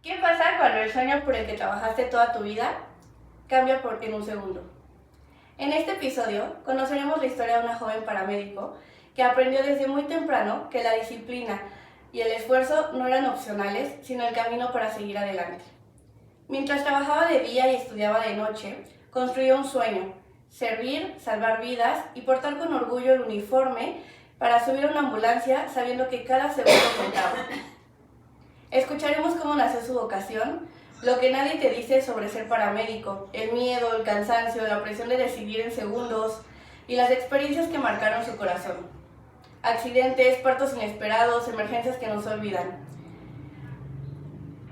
¿Qué pasa cuando el sueño por el que trabajaste toda tu vida cambia en un segundo? En este episodio conoceremos la historia de una joven paramédico que aprendió desde muy temprano que la disciplina y el esfuerzo no eran opcionales, sino el camino para seguir adelante. Mientras trabajaba de día y estudiaba de noche, construyó un sueño: servir, salvar vidas y portar con orgullo el uniforme para subir a una ambulancia sabiendo que cada segundo contaba. Escucharemos cómo nació su vocación, lo que nadie te dice sobre ser paramédico, el miedo, el cansancio, la presión de decidir en segundos y las experiencias que marcaron su corazón. Accidentes, partos inesperados, emergencias que no se olvidan.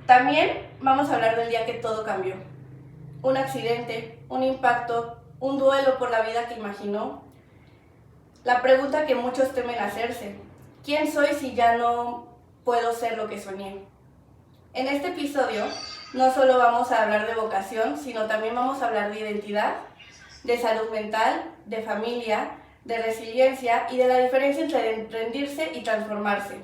También vamos a hablar del día que todo cambió. Un accidente, un impacto, un duelo por la vida que imaginó. La pregunta que muchos temen hacerse: ¿quién soy si ya no puedo ser lo que soñé? En este episodio no solo vamos a hablar de vocación, sino también vamos a hablar de identidad, de salud mental, de familia, de resiliencia y de la diferencia entre rendirse y transformarse.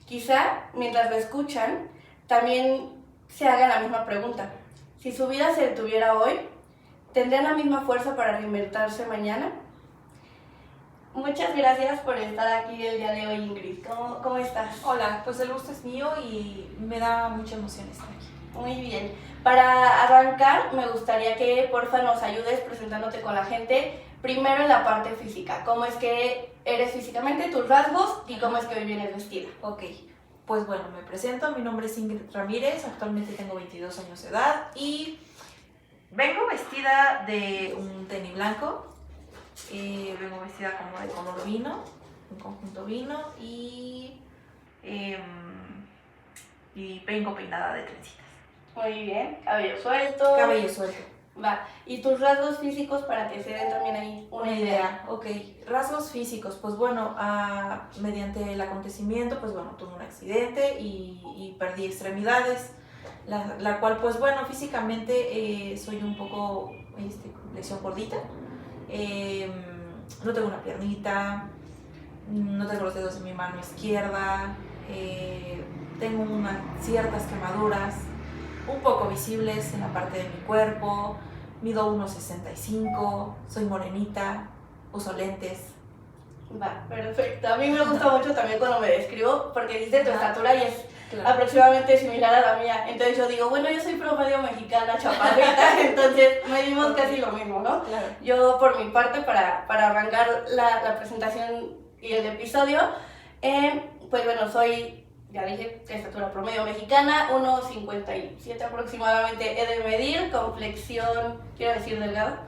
Quizá, mientras lo escuchan, también se hagan la misma pregunta: si su vida se detuviera hoy, ¿tendrían la misma fuerza para reinventarse mañana? Muchas gracias por estar aquí el día de hoy, Ingrid. ¿Cómo estás? Hola, pues el gusto es mío y me da mucha emoción estar aquí. Muy bien. Para arrancar, me gustaría que porfa nos ayudes presentándote con la gente. Primero en la parte física, ¿cómo es que eres físicamente, tus rasgos y cómo es que hoy vienes vestida? Ok, pues bueno, me presento, mi nombre es Ingrid Ramírez, actualmente tengo 22 años de edad y vengo vestida de un tenis blanco, vengo vestida como de color vino, un conjunto vino y vengo peinada de trencitas. Muy bien, cabello suelto. Cabello suelto. Va, ¿y tus rasgos físicos para que se den también ahí una idea? Ok, rasgos físicos, pues bueno, mediante el acontecimiento, pues bueno, tuve un accidente y perdí extremidades, la cual pues bueno, físicamente soy un poco lesión gordita, no tengo una piernita, no tengo los dedos de mi mano izquierda, tengo ciertas quemaduras un poco visibles en la parte de mi cuerpo, mido 1,65, soy morenita, uso lentes. Va, perfecto. A mí me gusta mucho también cuando me describo, porque dice tu estatura y es Claro. aproximadamente similar a la mía. Entonces yo digo, bueno, yo soy promedio mexicana, chaparrita, entonces medimos casi lo mismo, ¿no? Claro. Yo, por mi parte, para arrancar la presentación y el episodio, pues bueno, soy, ya dije, estatura promedio mexicana, 1,57 aproximadamente he de medir, complexión, quiero decir delgada,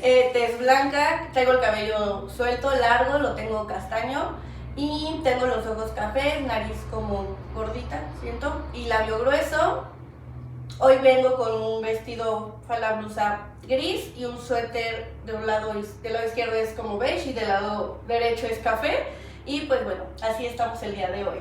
tez blanca, traigo el cabello suelto, largo, lo tengo castaño y tengo los ojos cafés, nariz como gordita, siento, y labio grueso. Hoy vengo con un vestido, falda blusa gris y un suéter del lado izquierdo es como beige y del lado derecho es café. Y pues bueno, así estamos el día de hoy.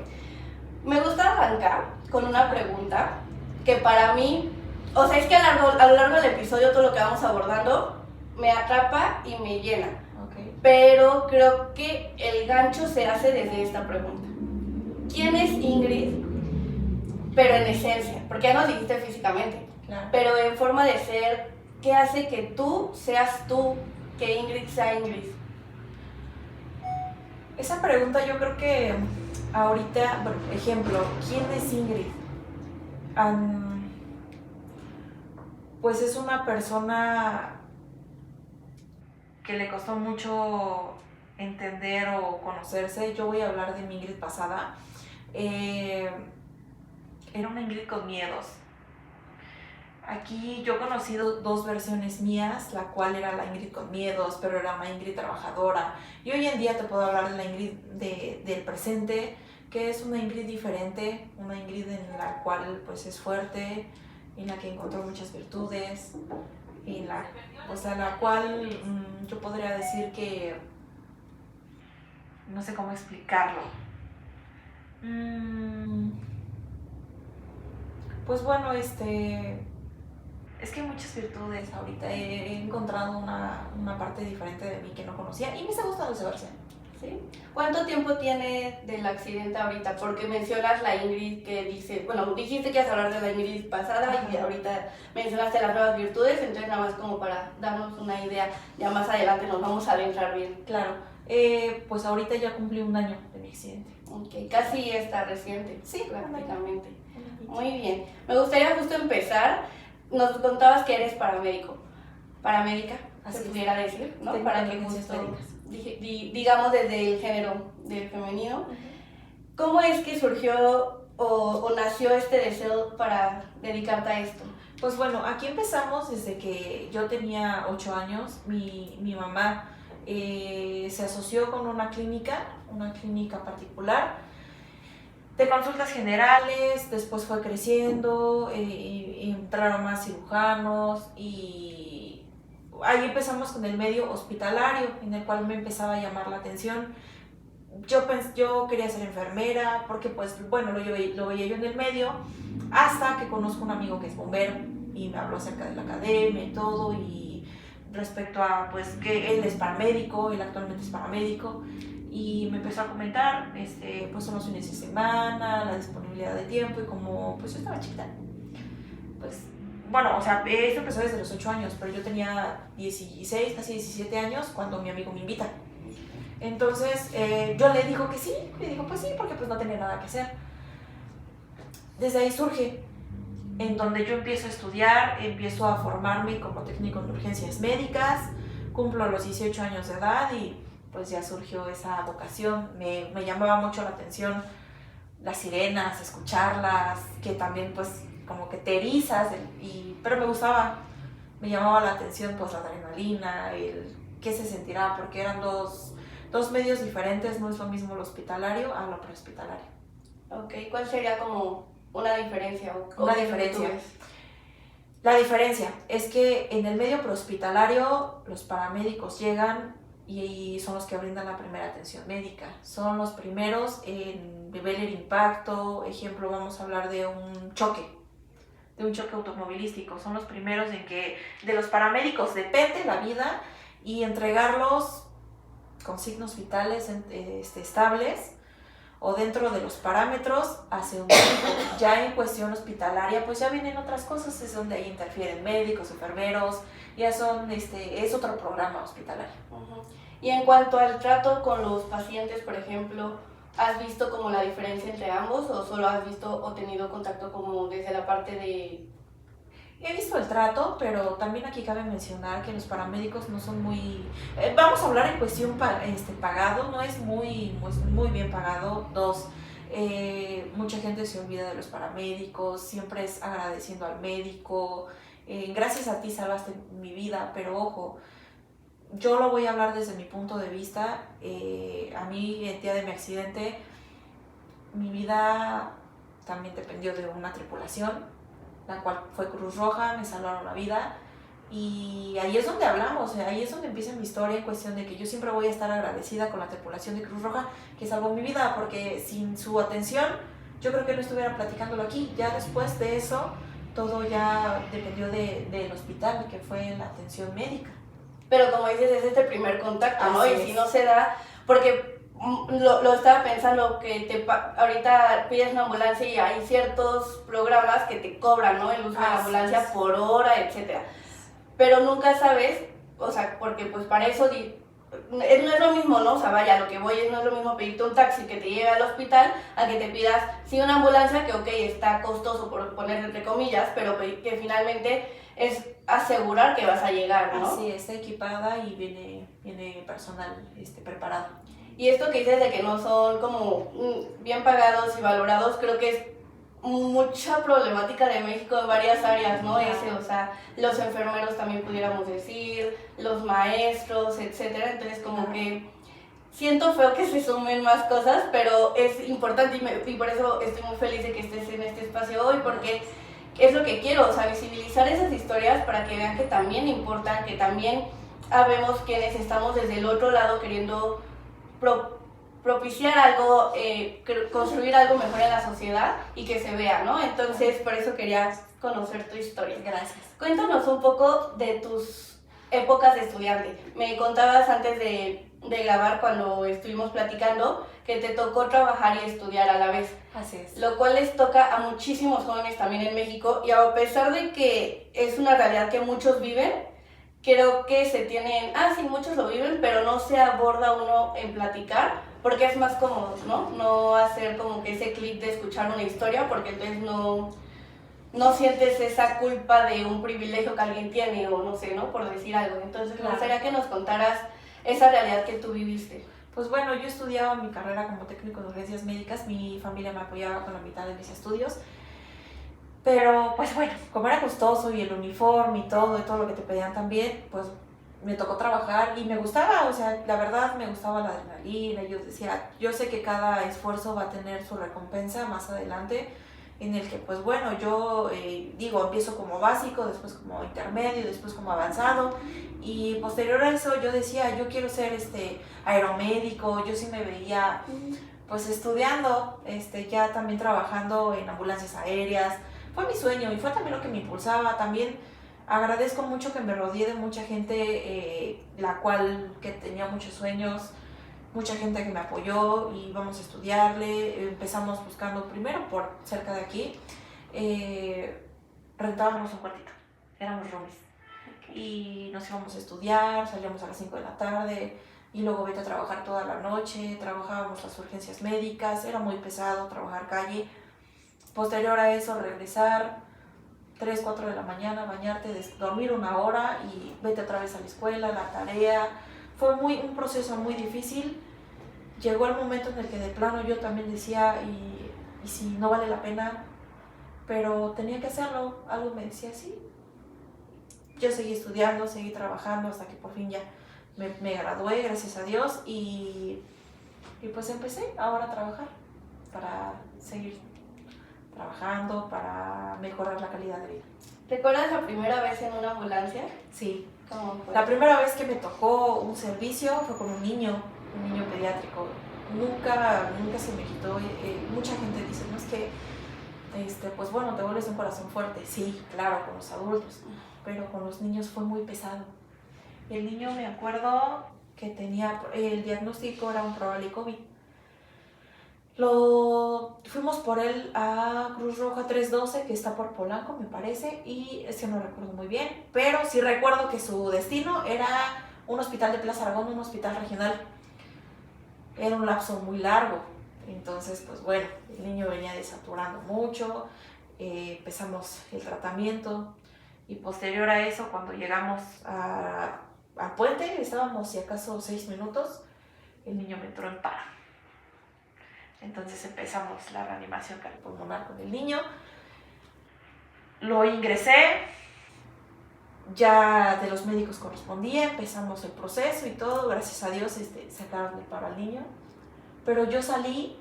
Me gusta arrancar con una pregunta que para mí, o sea, es que a lo largo del episodio todo lo que vamos abordando me atrapa y me llena. Okay. Pero creo que el gancho se hace desde esta pregunta: ¿quién es Ingrid? Pero en esencia, porque ya nos dijiste físicamente, Claro. pero en forma de ser, ¿qué hace que tú seas tú, que Ingrid sea Ingrid? Esa pregunta yo creo que ahorita, por ejemplo, ¿quién es Ingrid? Pues es una persona que le costó mucho entender o conocerse. Yo voy a hablar de mi Ingrid pasada. Era una Ingrid con miedos. Aquí yo he conocido dos versiones mías, la cual era la Ingrid con miedos, pero era una Ingrid trabajadora. Y hoy en día te puedo hablar de la Ingrid del presente, que es una Ingrid diferente, una Ingrid en la cual pues es fuerte, en la que encontró muchas virtudes, en la cual yo podría decir que no sé cómo explicarlo. Pues bueno, es que hay muchas virtudes ahorita. He encontrado una parte diferente de mí que no conocía y me está gustando esa versión. ¿Sí? ¿Cuánto tiempo tiene del accidente ahorita? Porque mencionas la Ingrid que dice, bueno, dijiste que ibas a hablar de la Ingrid pasada y ahorita mencionaste las nuevas virtudes, entonces nada más como para darnos una idea, ya más adelante nos vamos a adentrar bien. Claro, pues ahorita ya cumplí 1 año de mi accidente. Ok, casi está reciente, Sí, prácticamente. Muy bien, me gustaría justo empezar, nos contabas que eres paramédica, se pudiera decir, ¿no? Para que justo, digamos desde el género del femenino, ¿cómo es que surgió o nació este deseo para dedicarte a esto? Pues bueno, aquí empezamos desde que yo tenía 8 años, mi mamá se asoció con una clínica particular, de consultas generales, después fue creciendo, entraron más cirujanos y ahí empezamos con el medio hospitalario, en el cual me empezaba a llamar la atención. Yo quería ser enfermera porque pues bueno, lo veía yo en el medio, hasta que conozco un amigo que es bombero y me habló acerca de la academia y todo, y respecto a pues que él es paramédico, él actualmente es paramédico, y me empezó a comentar pues son los fines de semana, la disponibilidad de tiempo, y como pues yo estaba chiquita, pues bueno, o sea, esto empezó desde los 8 años, pero yo tenía 16, casi 17 años cuando mi amigo me invita. Entonces yo le digo que sí, pues sí, porque pues no tenía nada que hacer. Desde ahí surge, en donde yo empiezo a estudiar, empiezo a formarme como técnico en urgencias médicas, cumplo los 18 años de edad y pues ya surgió esa vocación. Me llamaba mucho la atención las sirenas, escucharlas, que también pues como que te erizas, pero me gustaba, me llamaba la atención pues la adrenalina, el qué se sentirá, porque eran dos medios diferentes, no es lo mismo lo hospitalario a lo prehospitalario. Ok, ¿cuál sería como una diferencia? Una diferencia. La diferencia es que en el medio prehospitalario los paramédicos llegan y son los que brindan la primera atención médica. Son los primeros en ver el impacto. Ejemplo, vamos a hablar de un choque automovilístico. Son los primeros en que de los paramédicos depende la vida y entregarlos con signos vitales estables o dentro de los parámetros hace un tiempo. Ya en cuestión hospitalaria pues ya vienen otras cosas, es donde ahí interfieren médicos, enfermeros, ya son, es otro programa hospitalario. Y en cuanto al trato con los pacientes, por ejemplo, ¿has visto como la diferencia entre ambos o solo has visto o tenido contacto como desde la parte de...? He visto el trato, pero también aquí cabe mencionar que los paramédicos no son muy... vamos a hablar en cuestión pagado, no es muy bien pagado. Mucha gente se olvida de los paramédicos, siempre es agradeciendo al médico. Gracias a ti salvaste mi vida, pero ojo, yo lo voy a hablar desde mi punto de vista. A mí, el día de mi accidente, mi vida también dependió de una tripulación, la cual fue Cruz Roja, me salvaron la vida, y ahí es donde hablamos, ahí es donde empieza mi historia en cuestión de que yo siempre voy a estar agradecida con la tripulación de Cruz Roja que salvó mi vida, porque sin su atención yo creo que no estuviera platicándolo aquí. Ya después de eso todo ya dependió del hospital, que fue la atención médica. Pero como dices, es este primer contacto, ¿no? Y si no se da, porque lo estaba pensando, que ahorita pides una ambulancia y hay ciertos programas que te cobran, ¿no? El uso de la ambulancia por hora, etcétera. Pero nunca sabes, o sea, porque pues para eso no es lo mismo, ¿no? O sea, vaya, lo que voy es no es lo mismo pedirte un taxi que te lleve al hospital a que te pidas, sí, una ambulancia que, ok, está costoso por poner entre comillas, pero que finalmente es asegurar que vas a llegar, ¿no? Así, está equipada y viene personal preparado. Y esto que dices de que no son como bien pagados y valorados, creo que es mucha problemática de México en varias áreas, ¿no? O sea, los enfermeros también pudiéramos decir, los maestros, etcétera. Entonces como que siento feo que se sumen más cosas, pero es importante y por eso estoy muy feliz de que estés en este espacio hoy, porque es lo que quiero, o sea, visibilizar esas historias para que vean que también importan, que también habemos quienes estamos desde el otro lado queriendo propiciar algo, construir algo mejor en la sociedad y que se vea, ¿no? Entonces, por eso quería conocer tu historia. Gracias. Cuéntanos un poco de tus épocas de estudiante. Me contabas antes de de grabar cuando estuvimos platicando que te tocó trabajar y estudiar a la vez. Así es. Lo cual les toca a muchísimos jóvenes también en México y a pesar de que es una realidad que muchos viven, creo que se tienen, sí, muchos lo viven, pero no se aborda uno en platicar porque es más cómodo, ¿no? No hacer como que ese clic de escuchar una historia porque entonces no sientes esa culpa de un privilegio que alguien tiene o no sé, ¿no? Por decir algo. Entonces, me gustaría que nos contaras esa realidad que tú viviste. Pues bueno, yo estudiaba mi carrera como técnico de urgencias médicas, mi familia me apoyaba con la mitad de mis estudios, pero pues bueno, como era costoso y el uniforme y todo lo que te pedían también, pues me tocó trabajar y me gustaba, o sea, la verdad me gustaba la adrenalina, yo decía, yo sé que cada esfuerzo va a tener su recompensa más adelante, en el que pues bueno, yo empiezo como básico, después como intermedio, después como avanzado y posterior a eso yo decía, yo quiero ser aeromédico, yo sí me veía pues estudiando, ya también trabajando en ambulancias aéreas, fue mi sueño y fue también lo que me impulsaba, también agradezco mucho que me rodeé de mucha gente la cual que tenía muchos sueños, mucha gente que me apoyó y vamos a estudiarle, empezamos buscando primero por cerca de aquí, rentábamos un cuartito, éramos roomies y nos íbamos a estudiar, salíamos a las 5 de la tarde y luego vete a trabajar toda la noche, trabajábamos las urgencias médicas, era muy pesado trabajar calle, posterior a eso regresar 3, 4 de la mañana, bañarte, dormir 1 hora y vete otra vez a la escuela, la tarea. Fue un proceso muy difícil. Llegó el momento en el que de plano yo también decía, y si no vale la pena, pero tenía que hacerlo. Algo me decía, sí. Yo seguí estudiando, seguí trabajando hasta que por fin ya me gradué, gracias a Dios, y pues empecé ahora a trabajar para seguir trabajando, para mejorar la calidad de vida. ¿Recuerdas la primera vez en una ambulancia? Sí. ¿Cómo fue? La primera vez que me tocó un servicio fue con un niño pediátrico. Nunca se me quitó. Mucha gente dice, no es que, pues bueno, te vuelves un corazón fuerte. Sí, claro, con los adultos, pero con los niños fue muy pesado. El niño, me acuerdo que tenía, el diagnóstico era un probable COVID. Fuimos por él a Cruz Roja 312, que está por Polanco, me parece, y es que no recuerdo muy bien, pero sí recuerdo que su destino era un hospital de Plaza Aragón, un hospital regional. Era un lapso muy largo, entonces pues bueno, el niño venía desaturando mucho, empezamos el tratamiento y posterior a eso, cuando llegamos al puente, estábamos si acaso 6 minutos, el niño me entró en paro. Entonces empezamos la reanimación cardiopulmonar con el niño. Lo ingresé, ya de los médicos correspondía, empezamos el proceso y todo. Gracias a Dios sacaron del paro al niño. Pero yo salí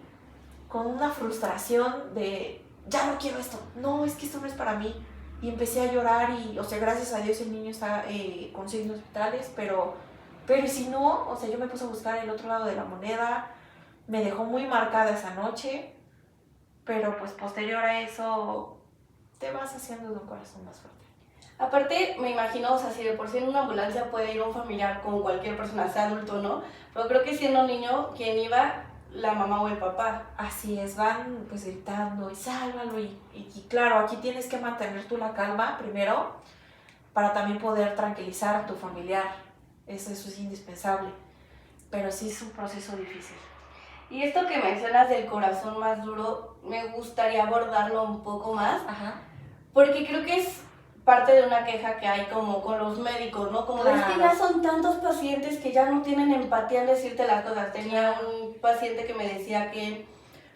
con una frustración de, ya no quiero esto, no, es que esto no es para mí. Y empecé a llorar y, o sea, gracias a Dios el niño está con signos vitales, pero y si no, o sea, yo me puse a buscar el otro lado de la moneda. Me dejó muy marcada esa noche, pero pues posterior a eso te vas haciendo de un corazón más fuerte. Aparte, me imagino, o sea, si de por sí en una ambulancia puede ir un familiar con cualquier persona, sea adulto o no, pero creo que siendo niño, quien iba, la mamá o el papá. Así es, van pues gritando y sálvalo y claro, aquí tienes que mantener tú la calma primero para también poder tranquilizar a tu familiar, eso es indispensable, pero sí es un proceso difícil. Y esto que mencionas del corazón más duro, me gustaría abordarlo un poco más, Ajá. Porque creo que es parte de una queja que hay como con los médicos, ¿no? Como claro. Es que ya son tantos pacientes que ya no tienen empatía en decirte las cosas. Tenía un paciente que me decía que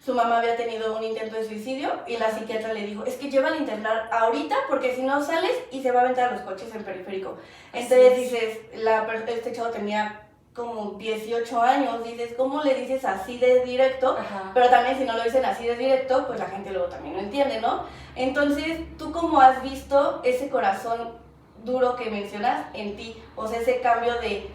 su mamá había tenido un intento de suicidio y la psiquiatra le dijo, es que llevan a internar ahorita porque si no sales y se va a aventar a los coches en periférico. Entonces dices, este chavo tenía como 18 años, dices, ¿cómo le dices así de directo? Ajá. Pero también si no lo dicen así de directo, pues la gente luego también lo entiende, ¿no? Entonces, ¿tú cómo has visto ese corazón duro que mencionas en ti? O sea, ese cambio de,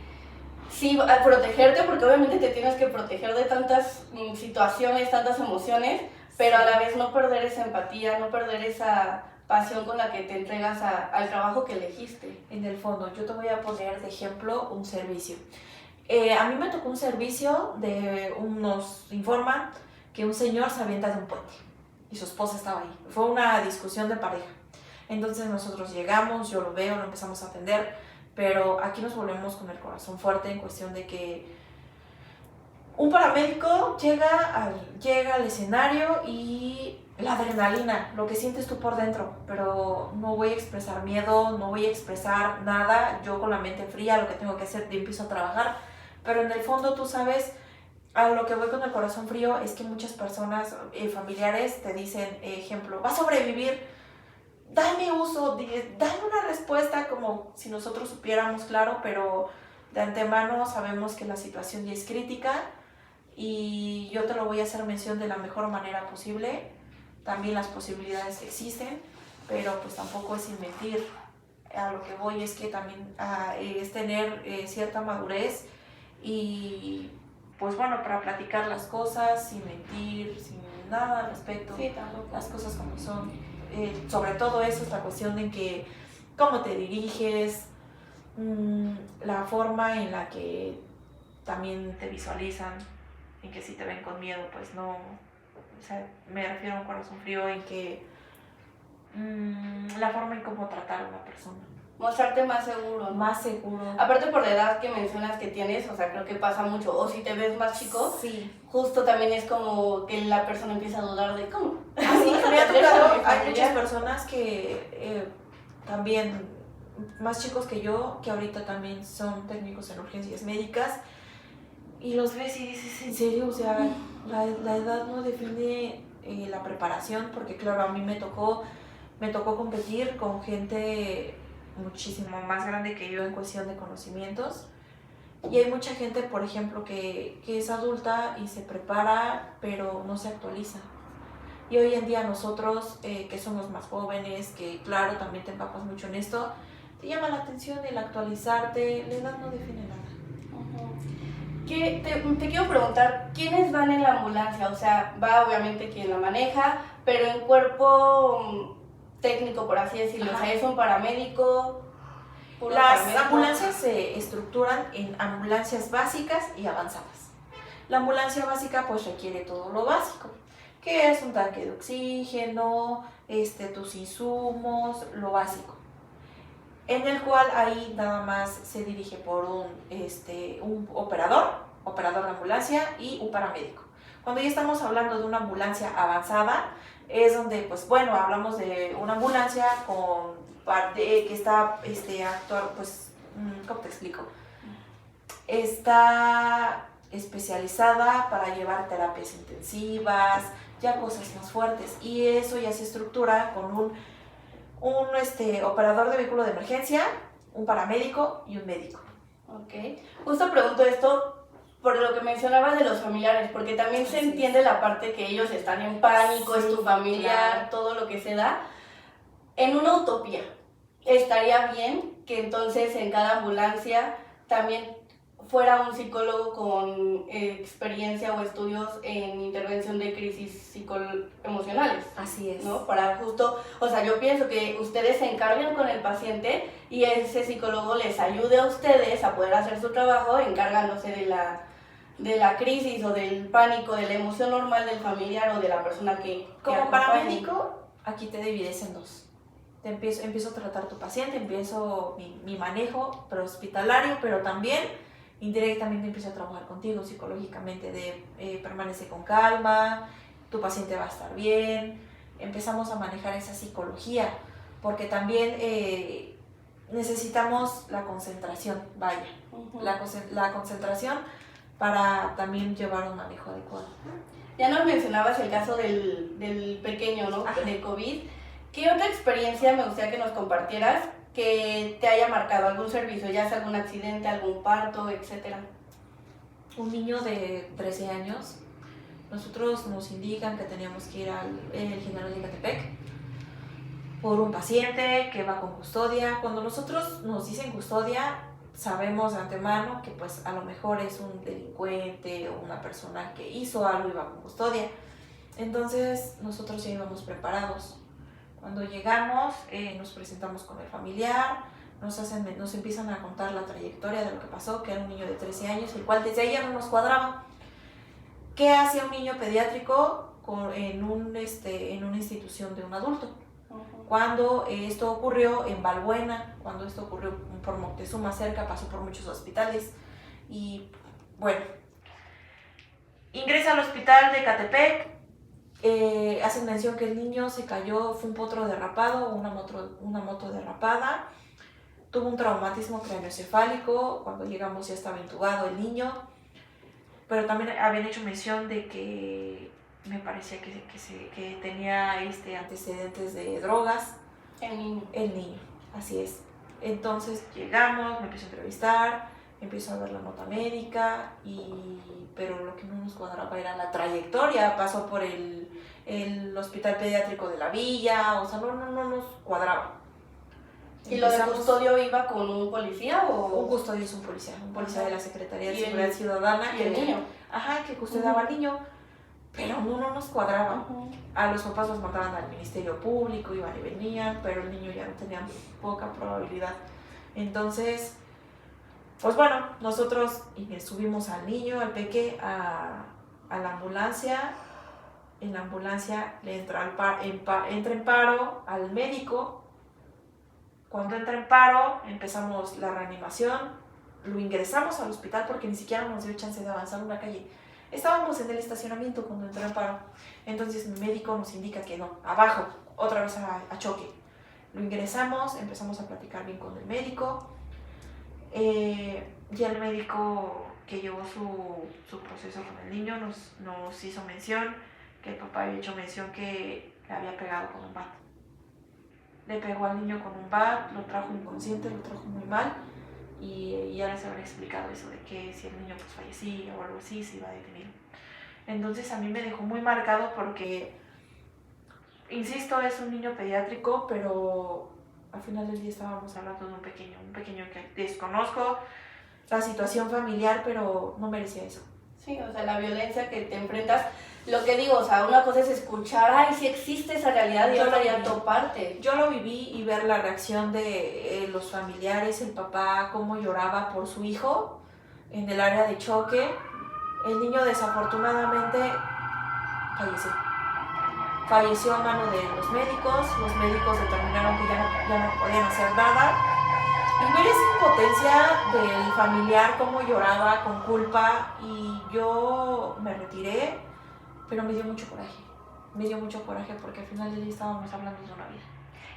sí, al protegerte, porque obviamente te tienes que proteger de tantas situaciones, tantas emociones, pero a la vez no perder esa empatía, no perder esa pasión con la que te entregas al trabajo que elegiste. En el fondo, yo te voy a poner de ejemplo un servicio. A mí me tocó un servicio de nos informan que un señor se avienta de un puente y su esposa estaba ahí. Fue una discusión de pareja. Entonces nosotros llegamos, yo lo veo, lo empezamos a atender, pero aquí nos volvemos con el corazón fuerte en cuestión de que un paramédico llega al escenario y la adrenalina, lo que sientes tú por dentro, pero no voy a expresar miedo, no voy a expresar nada, yo con la mente fría lo que tengo que hacer, empiezo a trabajar, pero en el fondo tú sabes, a lo que voy con el corazón frío es que muchas personas, familiares, te dicen, ejemplo, va a sobrevivir, dame uso, dame una respuesta como si nosotros supiéramos, claro, pero de antemano sabemos que la situación ya es crítica y yo te lo voy a hacer mención de la mejor manera posible. También las posibilidades existen, pero pues tampoco es sin mentir. A lo que voy es que también es tener cierta madurez y pues bueno, para platicar las cosas sin mentir, sin nada al respecto, Sí, tampoco. las cosas como son. Sobre todo eso es la cuestión de que cómo te diriges, la forma en la que también te visualizan, en que si te ven con miedo, pues no, o sea, me refiero a un corazón frío en que la forma en cómo tratar a una persona. Mostrarte más seguro, ¿no? Más seguro. Aparte por la edad que mencionas que tienes, o sea, creo que pasa mucho. O si te ves más chico, Sí. justo también es como que la persona empieza a dudar de cómo. Así, me ha tocado, hay muchas personas que también, más chicos que yo, que ahorita también son técnicos en urgencias médicas, y los ves y dices, ¿en serio? O sea, la edad no define la preparación, porque claro, a mí me tocó competir con gente muchísimo más grande que yo en cuestión de conocimientos. Y hay mucha gente, por ejemplo, que es adulta y se prepara, pero no se actualiza. Y hoy en día nosotros, que somos más jóvenes, que claro, también te empapas mucho en esto, te llama la atención el actualizarte, la edad no define nada. Te quiero preguntar, ¿quiénes van en la ambulancia? O sea, va obviamente quien la maneja, pero en cuerpo técnico, por así decirlo. Ajá. O sea, es un paramédico. Las ambulancias se estructuran en ambulancias básicas y avanzadas. La ambulancia básica pues requiere todo lo básico, que es un tanque de oxígeno, tus insumos, lo básico. En el cual ahí nada más se dirige por un operador de ambulancia y un paramédico. Cuando ya estamos hablando de una ambulancia avanzada, es donde, pues bueno, hablamos de una ambulancia que está actual, pues, ¿cómo te explico? Está especializada para llevar terapias intensivas, ya cosas más fuertes, y eso ya se estructura con un operador de vehículo de emergencia, un paramédico y un médico. Ok. Justo pregunto esto por lo que mencionabas de los familiares, porque también se entiende la parte que ellos están en pánico, Sí, es tu familiar, claro. todo lo que se da. En una utopía, estaría bien que entonces en cada ambulancia también fuera un psicólogo con experiencia o estudios en intervención de crisis emocionales. Así es. ¿No? Para justo, o sea, yo pienso que ustedes se encarguen con el paciente y ese psicólogo les ayude a ustedes a poder hacer su trabajo encargándose de la crisis o del pánico, de la emoción normal del familiar o de la persona que Como acompañe. paramédico, aquí te divides en dos. Empiezo a tratar tu paciente, empiezo mi manejo prehospitalario, pero también indirectamente empiezo a trabajar contigo psicológicamente de permanece con calma, tu paciente va a estar bien. Empezamos a manejar esa psicología, porque también necesitamos la concentración, vaya, la concentración para también llevar un manejo adecuado. Ya nos mencionabas el caso del pequeño, ¿no? Ajá. De COVID. ¿Qué otra experiencia me gustaría que nos compartieras que te haya marcado algún servicio, ya sea algún accidente, algún parto, etcétera? Un niño de 13 años, nosotros nos indican que teníamos que ir al General de Ecatepec por un paciente que va con custodia. Cuando nosotros nos dicen custodia, sabemos de antemano que pues a lo mejor es un delincuente o una persona que hizo algo y va con custodia. Entonces nosotros ya íbamos preparados. Cuando llegamos nos presentamos con el familiar, nos empiezan a contar la trayectoria de lo que pasó, que era un niño de 13 años, el cual desde ahí ya no nos cuadraba. ¿Qué hacía un niño pediátrico en una institución de un adulto? Cuando esto ocurrió en Balbuena, cuando esto ocurrió por Moctezuma cerca, pasó por muchos hospitales y bueno, ingresa al hospital de Catepec, hacen mención que el niño se cayó, fue un potro derrapado, una moto derrapada, tuvo un traumatismo craneoencefálico, cuando llegamos ya estaba intubado el niño, pero también habían hecho mención de que me parecía que tenía antecedentes de drogas. El niño, así es. Entonces llegamos, me empiezo a entrevistar, empiezo a ver la nota médica, pero lo que no nos cuadraba era la trayectoria. Pasó por el hospital pediátrico de la villa, o sea, no nos cuadraba. ¿Y lo de custodio iba con un policía o...? Un custodio es un policía de la Secretaría de Seguridad Ciudadana. ¿Y el niño? Ajá, que custodiaba al niño, pero no nos cuadraba. A los papás los mandaban al Ministerio Público, iban y venían, pero el niño ya no tenía poca probabilidad. Entonces, pues bueno, nosotros subimos al niño, al peque, a la ambulancia. En la ambulancia le entra en paro al médico. Cuando entra en paro, empezamos la reanimación, lo ingresamos al hospital porque ni siquiera nos dio chance de avanzar una calle. Estábamos en el estacionamiento cuando entró en paro. Entonces mi médico nos indica que no, abajo, otra vez a choque. Lo ingresamos, empezamos a platicar bien con el médico. Ya el médico que llevó su proceso con el niño nos hizo mención que el papá había hecho mención que le había pegado con un bat. Le pegó al niño con un bat, lo trajo inconsciente, lo trajo muy mal y ya les habrá explicado eso de que si el niño pues fallecía o algo así se iba a detener. Entonces a mí me dejó muy marcado porque, insisto, es un niño pediátrico, pero al final del día estábamos hablando de un pequeño que desconozco la situación familiar, pero no merecía eso. Sí, o sea, la violencia que te enfrentas, lo que digo, o sea, una cosa es escuchar, ay, sí existe esa realidad, y otra ya toparte. Yo lo viví y ver la reacción de los familiares, el papá, cómo lloraba por su hijo en el área de choque. El niño desafortunadamente falleció a mano de los médicos determinaron que ya no podían hacer nada. Y ver esa impotencia del familiar, cómo lloraba con culpa, y yo me retiré, pero me dio mucho coraje porque al final del día estábamos hablando de una vida.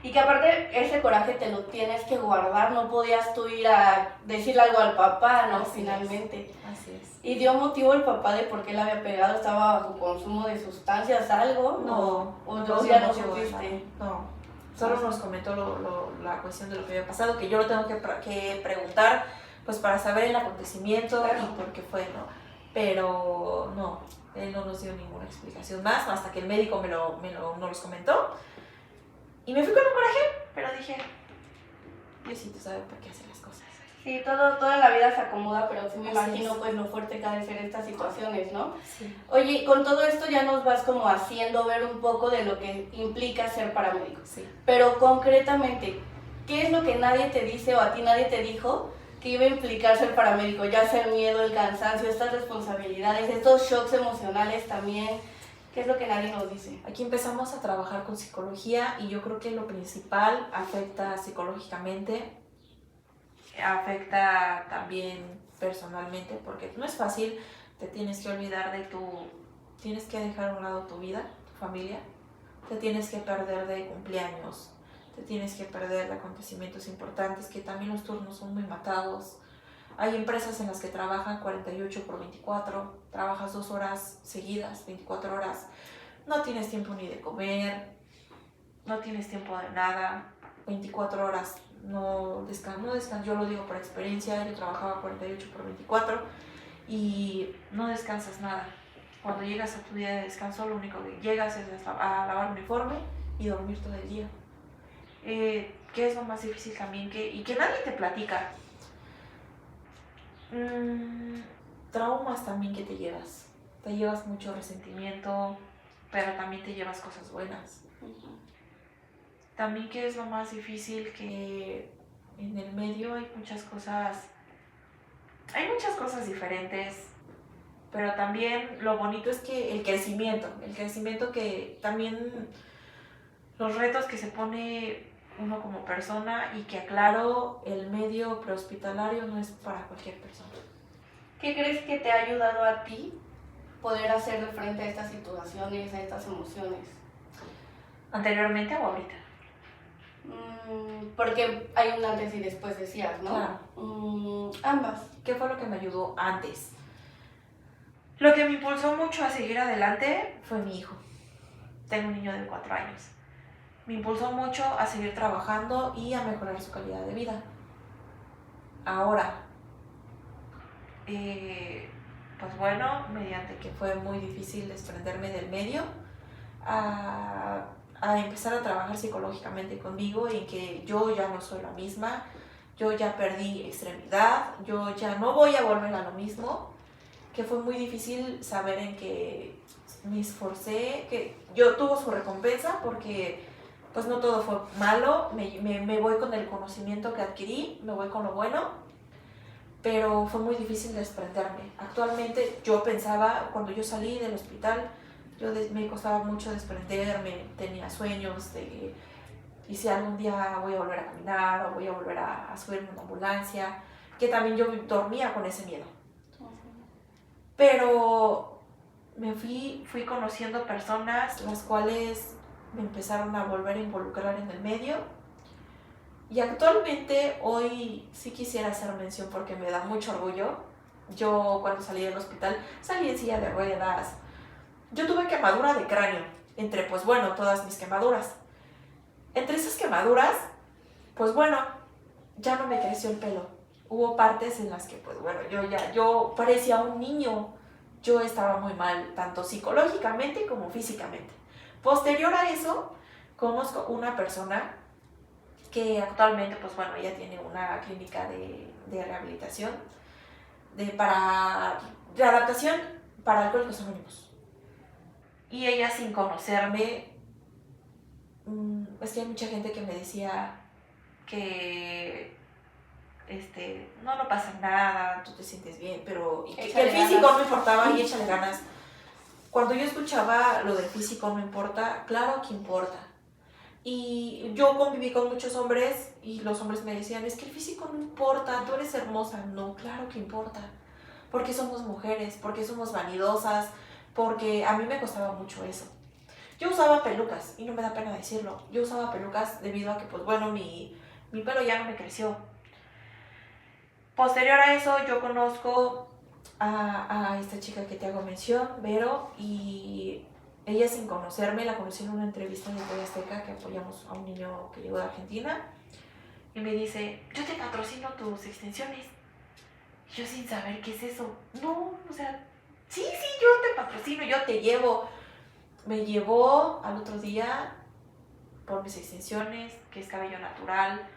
Y que aparte ese coraje te lo tienes que guardar, no podías tú ir a decirle algo al papá, ¿no? Finalmente. Así es. ¿Y dio motivo el papá de por qué le había pegado? ¿Estaba bajo consumo de sustancias, algo? No. ¿O entonces ya no supiste? No. Solo nos comentó la cuestión de lo que había pasado, que yo lo tengo que preguntar, pues para saber el acontecimiento, claro, y por qué fue, ¿no? Pero no, él no nos dio ninguna explicación más, hasta que el médico nos los comentó. Y me fui con un coraje, pero dije, Diosito sabe por qué hace las cosas. Sí, todo en la vida se acomoda, pero sí me imagino pues lo fuerte que ha de ser estas situaciones, ¿no? Sí. Oye, con todo esto ya nos vas como haciendo ver un poco de lo que implica ser paramédico. Sí. Pero concretamente, ¿qué es lo que nadie te dice o a ti nadie te dijo que iba a implicar ser paramédico? Ya sea el miedo, el cansancio, estas responsabilidades, estos shocks emocionales también. ¿Qué es lo que nadie nos dice? Aquí empezamos a trabajar con psicología y yo creo que lo principal afecta psicológicamente, afecta también personalmente, porque no es fácil, te tienes que olvidar tienes que dejar a un lado tu vida, tu familia, te tienes que perder de cumpleaños, te tienes que perder de acontecimientos importantes, que también los turnos son muy matados. Hay empresas en las que trabajan 48/24, trabajas 2 horas seguidas, 24 horas, no tienes tiempo ni de comer, no tienes tiempo de nada, 24 horas no descansas, yo lo digo por experiencia, yo trabajaba 48/24 y no descansas nada. Cuando llegas a tu día de descanso, lo único que llegas es a lavar uniforme y dormir todo el día. ¿Qué es lo más difícil también? Y que nadie te platica. Traumas también que te llevas mucho resentimiento, pero también te llevas cosas buenas. También, que es lo más difícil, que En el medio hay muchas cosas diferentes, pero también lo bonito es que el crecimiento que también los retos que se pone uno como persona y que aclaro, el medio prehospitalario no es para cualquier persona. ¿Qué crees que te ha ayudado a ti poder hacerle frente a estas situaciones, a estas emociones? ¿Anteriormente o ahorita? Porque hay un antes y después, decías, ¿no? Claro. Ambas. ¿Qué fue lo que me ayudó antes? Lo que me impulsó mucho a seguir adelante fue mi hijo. Tengo un niño de 4 años. Me impulsó mucho a seguir trabajando y a mejorar su calidad de vida. Ahora, pues bueno, mediante que fue muy difícil desprenderme del medio, a empezar a trabajar psicológicamente conmigo en que yo ya no soy la misma, yo ya perdí extremidad, yo ya no voy a volver a lo mismo, que fue muy difícil saber en que me esforcé, que yo tuvo su recompensa porque pues no todo fue malo, me voy con el conocimiento que adquirí, me voy con lo bueno, pero fue muy difícil desprenderme. Actualmente yo pensaba, cuando yo salí del hospital, me costaba mucho desprenderme, tenía sueños de y si algún día voy a volver a caminar o voy a volver a subirme a una ambulancia, que también yo dormía con ese miedo. Pero me fui conociendo personas las cuales me empezaron a volver a involucrar en el medio y actualmente hoy sí quisiera hacer mención porque me da mucho orgullo. Yo cuando salí del hospital salí en silla de ruedas. Yo tuve quemadura de cráneo, entre pues bueno, todas mis quemaduras. Entre esas quemaduras, pues bueno, ya no me creció el pelo. Hubo partes en las que pues bueno, yo parecía un niño. Yo estaba muy mal, tanto psicológicamente como físicamente. Posterior a eso, conozco una persona que actualmente, pues bueno, ella tiene una clínica de rehabilitación, de adaptación para alcohólicos anónimos. Y ella, sin conocerme, es que hay mucha gente que me decía que no pasa nada, tú te sientes bien, pero y que el físico no importaba y échale ganas. Cuando yo escuchaba lo del físico no importa, claro que importa. Y yo conviví con muchos hombres y los hombres me decían, es que el físico no importa, tú eres hermosa. No, claro que importa, porque somos mujeres, porque somos vanidosas, porque a mí me costaba mucho eso. Yo usaba pelucas, y no me da pena decirlo, yo usaba pelucas debido a que, pues bueno, mi pelo ya no me creció. Posterior a eso, yo conozco a esta chica que te hago mención, Vero, y ella, sin conocerme, la conocí en una entrevista de TV Azteca que apoyamos a un niño que llegó de Argentina, y me dice, yo te patrocino tus extensiones. Y yo, sin saber qué es eso, no, o sea, sí, yo te patrocino, yo te llevo. Me llevó al otro día por mis extensiones, que es cabello natural,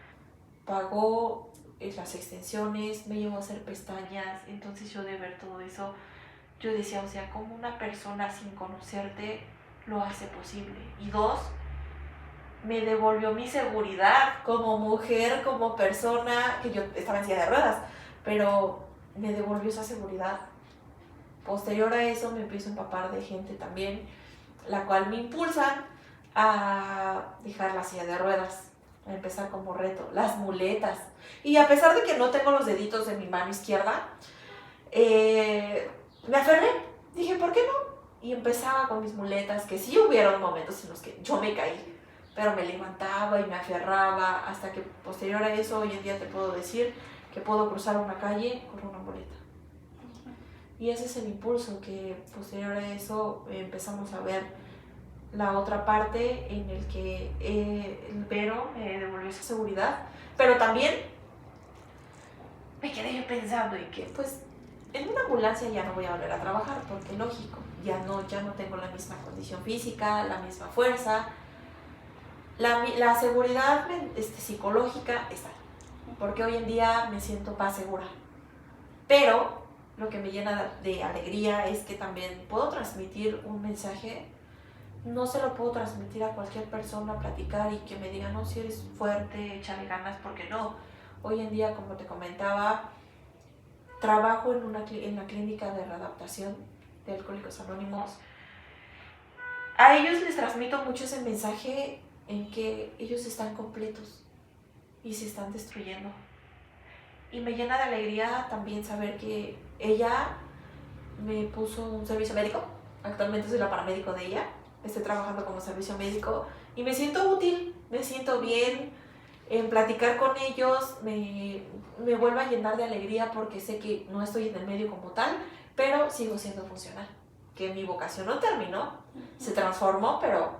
pagó las extensiones, me llevó a hacer pestañas. Entonces yo, de ver todo eso, yo decía, o sea, ¿cómo una persona sin conocerte lo hace posible? Y 2, me devolvió mi seguridad como mujer, como persona, que yo estaba en silla de ruedas, pero me devolvió esa seguridad. Posterior a eso me empiezo a empapar de gente también, la cual me impulsan a dejar la silla de ruedas, a empezar como reto, las muletas. Y a pesar de que no tengo los deditos de mi mano izquierda, me aferré, dije, ¿por qué no? Y empezaba con mis muletas, que sí hubieron momentos en los que yo me caí, pero me levantaba y me aferraba, hasta que posterior a eso, hoy en día te puedo decir que puedo cruzar una calle con una muleta. Y ese es el impulso, que posterior a eso empezamos a ver la otra parte en el que el Vero me devolvió esa seguridad, pero también me quedé yo pensando en que pues en una ambulancia ya no voy a volver a trabajar, porque lógico, ya no tengo la misma condición física, la misma fuerza, la seguridad psicológica está, porque hoy en día me siento más segura, pero lo que me llena de alegría es que también puedo transmitir un mensaje. No se lo puedo transmitir a cualquier persona, platicar y que me diga, no, si eres fuerte, échale ganas, porque no. Hoy en día, como te comentaba, trabajo en la clínica de readaptación de Alcohólicos Anónimos. A ellos les transmito mucho ese mensaje en que ellos están completos y se están destruyendo. Y me llena de alegría también saber que ella me puso un servicio médico. Actualmente soy la paramédico de ella. Estoy trabajando como servicio médico y me siento útil, me siento bien. En platicar con ellos me vuelve a llenar de alegría porque sé que no estoy en el medio como tal, pero sigo siendo funcional. Que mi vocación no terminó, se transformó, pero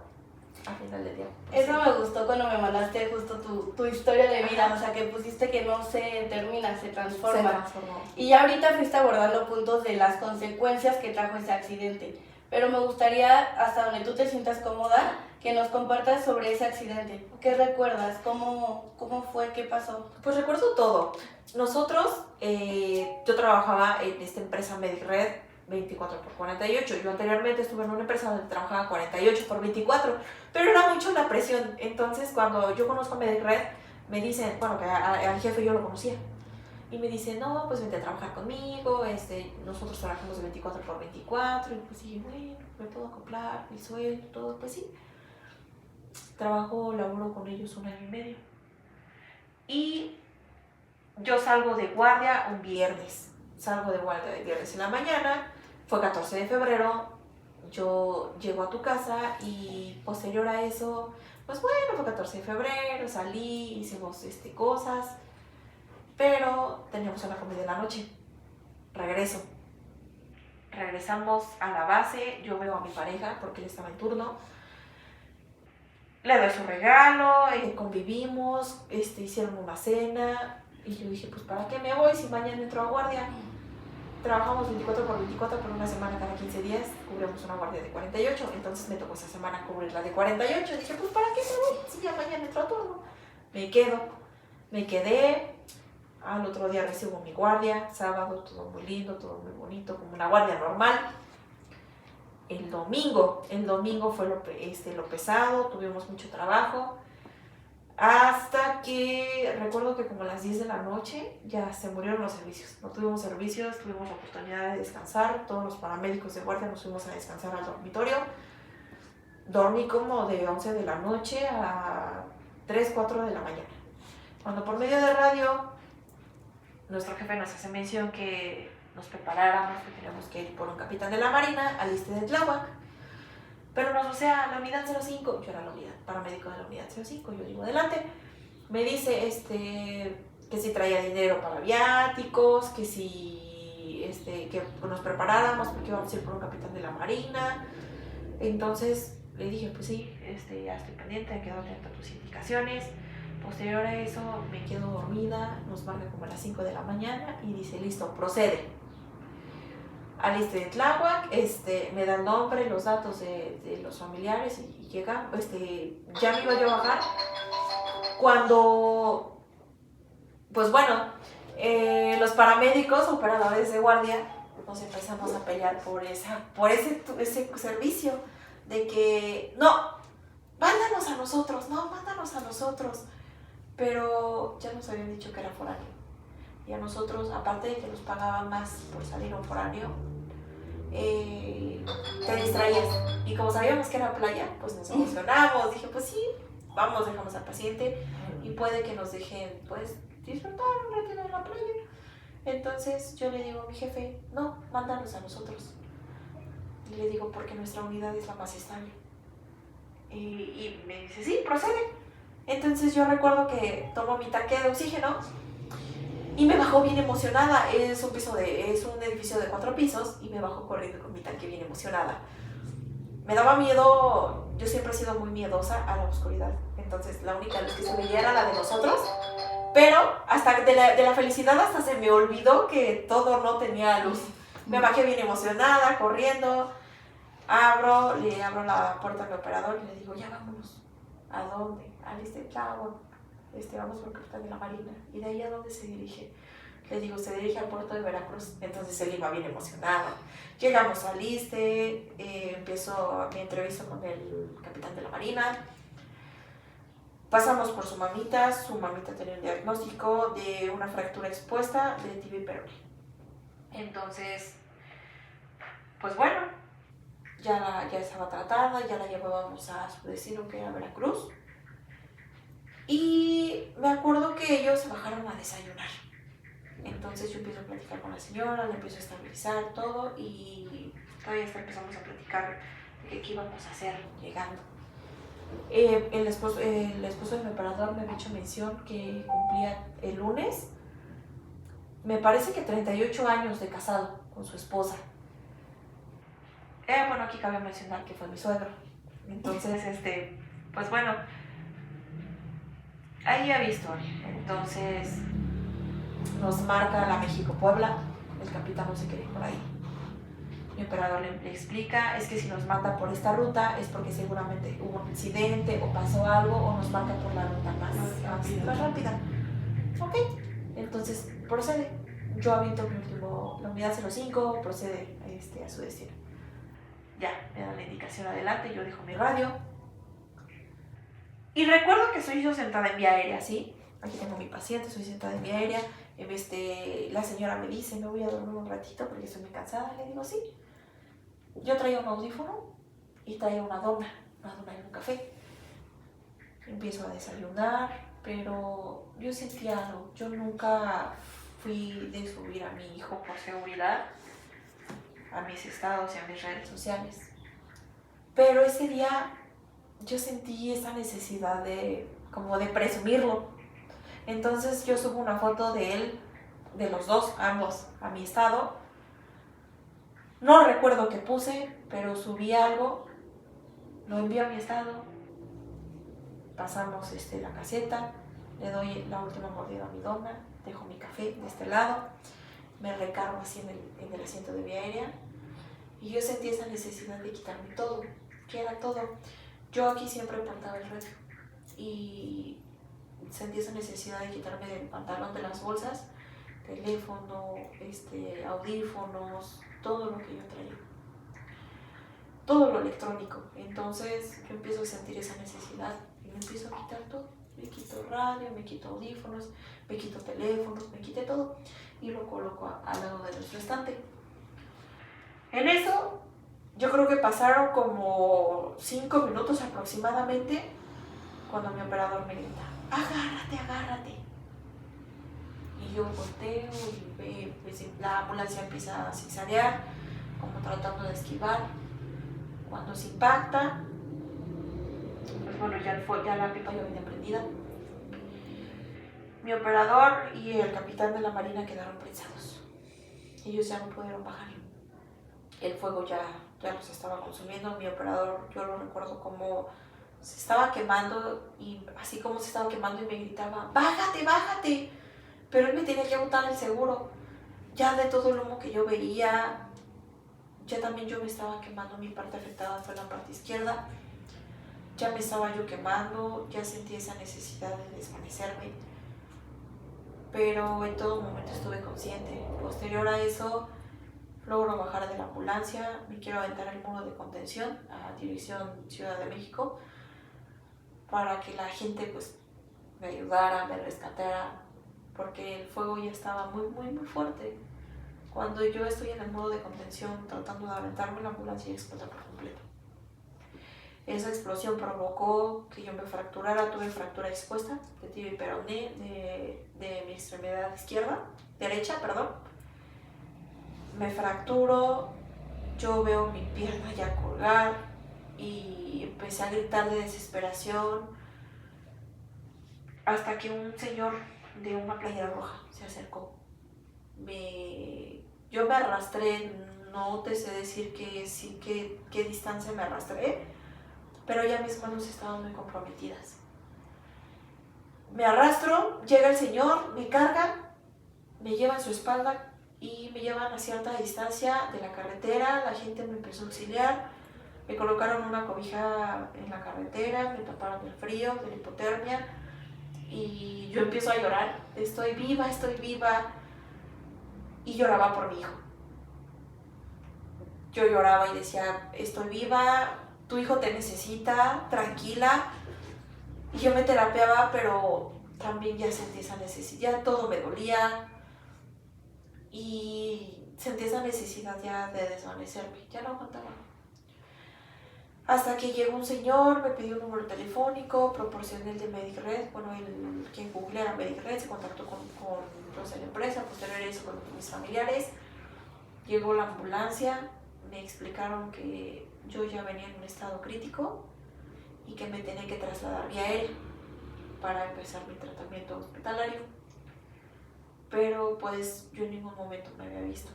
al final del día. Eso me gustó cuando me mandaste justo tu historia de vida, o sea, que pusiste que no se termina, se transforma. Se transformó. Y ya ahorita fuiste abordando puntos de las consecuencias que trajo ese accidente, pero me gustaría, hasta donde tú te sientas cómoda, que nos compartas sobre ese accidente. ¿Qué recuerdas? ¿Cómo fue? ¿Qué pasó? Pues recuerdo todo. Nosotros, yo trabajaba en esta empresa MedicRed 24x48. Yo anteriormente estuve en una empresa donde trabajaba 48x24, pero era mucho la presión. Entonces, cuando yo conozco a MedicRed, me dicen, bueno, que al jefe yo lo conocía, y me dice, no, pues vente a trabajar conmigo, nosotros trabajamos de 24x24, y pues dije, bueno, me puedo acoplar, mi sueldo, todo, pues sí. Laboro con ellos 1 año y medio. Y yo salgo de guardia un viernes. Salgo de guardia de viernes en la mañana. Fue 14 de febrero. Yo llego a tu casa y posterior a eso, pues bueno, fue 14 de febrero, salí, hicimos cosas. Pero teníamos una comida en la noche. Regresamos a la base. Yo veo a mi pareja porque él estaba en turno. Le doy su regalo, convivimos, hicieron una cena. Y yo dije, pues ¿para qué me voy si mañana entro a guardia? Trabajamos 24x24 por una semana cada 15 días, cubrimos una guardia de 48, entonces me tocó esa semana cubrir la de 48. Dije, pues ¿para qué me voy si ya mañana entro a turno? Me quedé, al otro día recibo mi guardia, sábado, todo muy lindo, todo muy bonito, como una guardia normal. El domingo fue lo pesado, tuvimos mucho trabajo, hasta que recuerdo que como a las 10 de la noche ya se murieron los servicios. No tuvimos servicios, tuvimos la oportunidad de descansar, todos los paramédicos de guardia nos fuimos a descansar al dormitorio. Dormí como de 11 de la noche a 3, 4 de la mañana. Cuando por medio de radio, nuestro jefe nos hace mención que nos preparáramos, que teníamos que ir por un capitán de la Marina al Iste de Tláhuac, pero nos a la unidad 05, yo era la unidad, paramédico de la unidad 05, yo digo adelante, me dice que si traía dinero para viáticos, que si que nos preparáramos porque íbamos a ir por un capitán de la Marina. Entonces le dije, pues sí, ya estoy pendiente, quedo atenta a tus indicaciones. Posterior a eso me quedo dormida, nos marca como a las 5 de la mañana y dice, listo, procede. Al Iste de Tláhuac, me da el nombre, los datos de los familiares y llega, ya me iba yo a bajar cuando, pues bueno, los paramédicos, operadores de guardia, nos empezamos a pelear por ese servicio de que, mándanos a nosotros, pero ya nos habían dicho que era foráneo. Y a nosotros, aparte de que nos pagaban más por salir a un foráneo, te distraías. Y como sabíamos que era playa, pues nos emocionamos. Dije, pues sí, vamos, dejamos al paciente y puede que nos dejen, pues, disfrutar un ratito en la playa. Entonces yo le digo a mi jefe, no, mándanos a nosotros. Y le digo, porque nuestra unidad es la más estable. Y me dice, sí, procede. Entonces yo recuerdo que tomo mi tanque de oxígeno y me bajó bien emocionada. Es un edificio de 4 pisos y me bajó corriendo con mi tanque bien emocionada. Me daba miedo, yo siempre he sido muy miedosa a la oscuridad. Entonces la única luz que se veía era la de nosotros. Pero hasta de la felicidad hasta se me olvidó que todo no tenía luz. Me bajé bien emocionada, corriendo. Le abro la puerta a mi operador y le digo, ya vámonos. ¿A dónde? Al Iste de Tláhuac. Vamos por el capitán de la Marina. ¿Y de ahí a dónde se dirige? Le digo, se dirige al puerto de Veracruz. Entonces él iba bien emocionado. Llegamos al Iste, empiezo mi entrevista con el capitán de la Marina. Pasamos por su mamita tenía un diagnóstico de una fractura expuesta de tibia y peroné. Entonces, pues bueno, ya estaba tratada, ya la llevábamos a su destino, que era Veracruz. Y me acuerdo que ellos se bajaron a desayunar. Entonces yo empiezo a platicar con la señora, le empiezo a estabilizar todo y todavía empezamos a platicar de qué íbamos a hacer llegando. El esposo de mi operador me había hecho mención que cumplía el lunes, me parece que 38 años de casado con su esposa. Bueno, aquí cabe mencionar que fue mi suegro. Entonces, pues bueno, ahí había historia. Entonces nos marca la México-Puebla, el capitán no se quería ir por ahí. Mi operador le explica, es que si nos manda por esta ruta es porque seguramente hubo un incidente o pasó algo o nos manda por la ruta más rápida. Ok, entonces procede. Yo aviento la unidad 05, procede a su destino. Ya, me dan la indicación adelante, yo dejo mi radio. Y recuerdo que estoy yo sentada en vía aérea, ¿sí? Aquí tengo mi paciente, estoy sentada en vía aérea. La señora me dice, me voy a dormir un ratito porque estoy muy cansada. Le digo, sí. Yo traía un audífono y traía una dona y un café. Empiezo a desayunar, pero yo sentía algo. Yo nunca fui de subir a mi hijo por seguridad a mis estados y a mis redes sociales. Pero ese día yo sentí esa necesidad como de presumirlo. Entonces yo subo una foto de él, de los dos, ambos, a mi estado. No recuerdo qué puse, pero subí algo, lo envío a mi estado, pasamos la caseta, le doy la última mordida a mi dona, dejo mi café de este lado, me recargo así en el asiento de vía aérea y yo sentí esa necesidad de quitarme todo, que era todo. Yo aquí siempre portaba el radio y sentí esa necesidad de quitarme del pantalón, de las bolsas, teléfono, audífonos, todo lo que yo traía, todo lo electrónico. Entonces yo empiezo a sentir esa necesidad y me empiezo a quitar todo. Me quito radio, me quito audífonos, me quito teléfonos, me quité todo y lo coloco al lado de nuestro estante. En eso yo creo que pasaron como 5 minutos aproximadamente cuando mi operador me grita, agárrate. Y yo volteo y la ambulancia empieza a zigzaguear, como tratando de esquivar. Cuando se impacta, pues bueno, ya la pipa ya venía prendida. Mi operador y el capitán de la marina quedaron prensados. Ellos ya no pudieron bajar. El fuego ya los estaba consumiendo. Mi operador, yo lo recuerdo como se estaba quemando y así como se estaba quemando y me gritaba, bájate. Pero él me tenía que botar el seguro. Ya de todo el humo que yo veía, ya también yo me estaba quemando. Mi parte afectada fue la parte izquierda. Ya me estaba yo quemando, ya sentí esa necesidad de desvanecerme. Pero en todo momento estuve consciente. Posterior a eso, logro bajar de la ambulancia, me quiero aventar el muro de contención a dirección Ciudad de México para que la gente pues me ayudara, me rescatara, porque el fuego ya estaba muy fuerte. Cuando yo estoy en el modo de contención tratando de aventarme, la ambulancia explota por completo. Esa explosión provocó que yo me fracturara, tuve fractura expuesta de tibia y peroné de mi extremidad derecha. Me fracturo, yo veo mi pierna ya colgar y empecé a gritar de desesperación hasta que un señor de una playera roja se acercó. Yo me arrastré, no te sé decir qué distancia me arrastré, pero ya mis manos estaban muy comprometidas. Me arrastro, llega el señor, me carga, me lleva en su espalda y me llevan a cierta distancia de la carretera. La gente me empezó a auxiliar, me colocaron una cobija en la carretera, me taparon del frío, de la hipotermia y yo empiezo a llorar, estoy viva, y lloraba por mi hijo. Yo lloraba y decía, estoy viva, tu hijo te necesita, tranquila. Y yo me terapeaba, pero también ya sentí esa necesidad, ya todo me dolía y sentí esa necesidad ya de desvanecerme, ya no aguantaba. Hasta que llegó un señor, me pidió un número telefónico, proporcioné el de MediRed, bueno, el que googleara MediRed, se contactó con los de la empresa, posterior a eso con mis familiares, llegó la ambulancia, me explicaron que yo ya venía en un estado crítico y que me tenía que trasladar vía aérea para empezar mi tratamiento hospitalario, pero pues yo en ningún momento me había visto.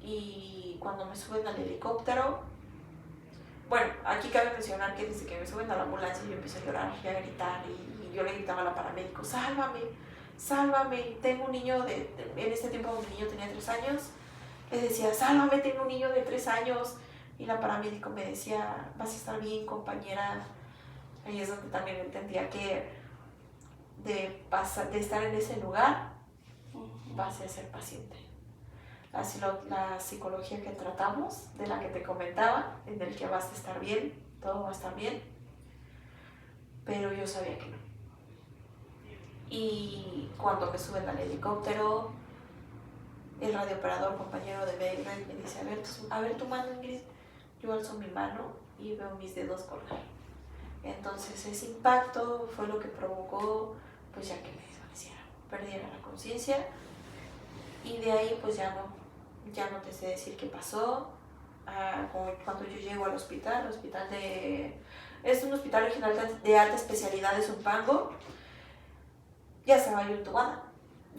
Y cuando me suben al helicóptero, bueno, aquí cabe mencionar que desde que me suben a la ambulancia yo empiezo a llorar y a gritar y yo le gritaba a la paramédico, sálvame, sálvame, tengo un niño en este tiempo mi niño tenía 3 años, le decía, sálvame, tengo un niño de 3 años, y la paramédico me decía, vas a estar bien, compañera. Ahí es donde también entendía que de estar en ese lugar vas a ser paciente. La psicología que tratamos, de la que te comentaba, en el que vas a estar bien, todo va a estar bien, pero yo sabía que no. Y cuando me suben al helicóptero, el radiooperador, compañero de MediRed, me dice, a ver tu mano, Ingrid. Yo alzo mi mano y veo mis dedos colgar. Entonces ese impacto fue lo que provocó pues ya que me desvaneciera, perdiera la conciencia, y de ahí pues ya no te sé decir qué pasó. Cuando yo llego al hospital es un hospital regional de alta especialidad de Zumpango, ya estaba yo entubada.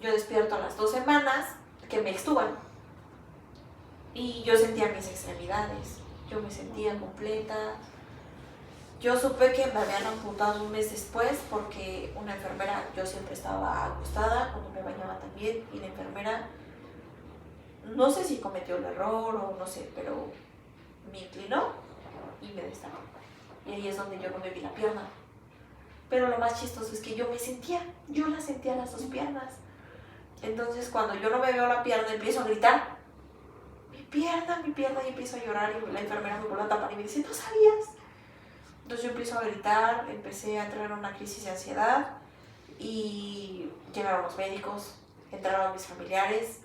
Yo despierto a las 2 semanas que me extuban y yo sentía mis extremidades, yo me sentía completa. Yo supe que me habían amputado un mes después porque una enfermera, yo siempre estaba acostada cuando me bañaba también, y la enfermera, no sé si cometió el error o no sé, pero me inclinó y me destapó. Y ahí es donde yo no me vi la pierna. Pero lo más chistoso es que yo la sentía las 2 piernas. Entonces cuando yo no me veo la pierna, empiezo a gritar, mi pierna, y empiezo a llorar, y la enfermera me vuelve a tapar y me dice, ¿no sabías? Entonces yo empiezo a gritar, empecé a entrar en una crisis de ansiedad y llegaron los médicos, entraron mis familiares,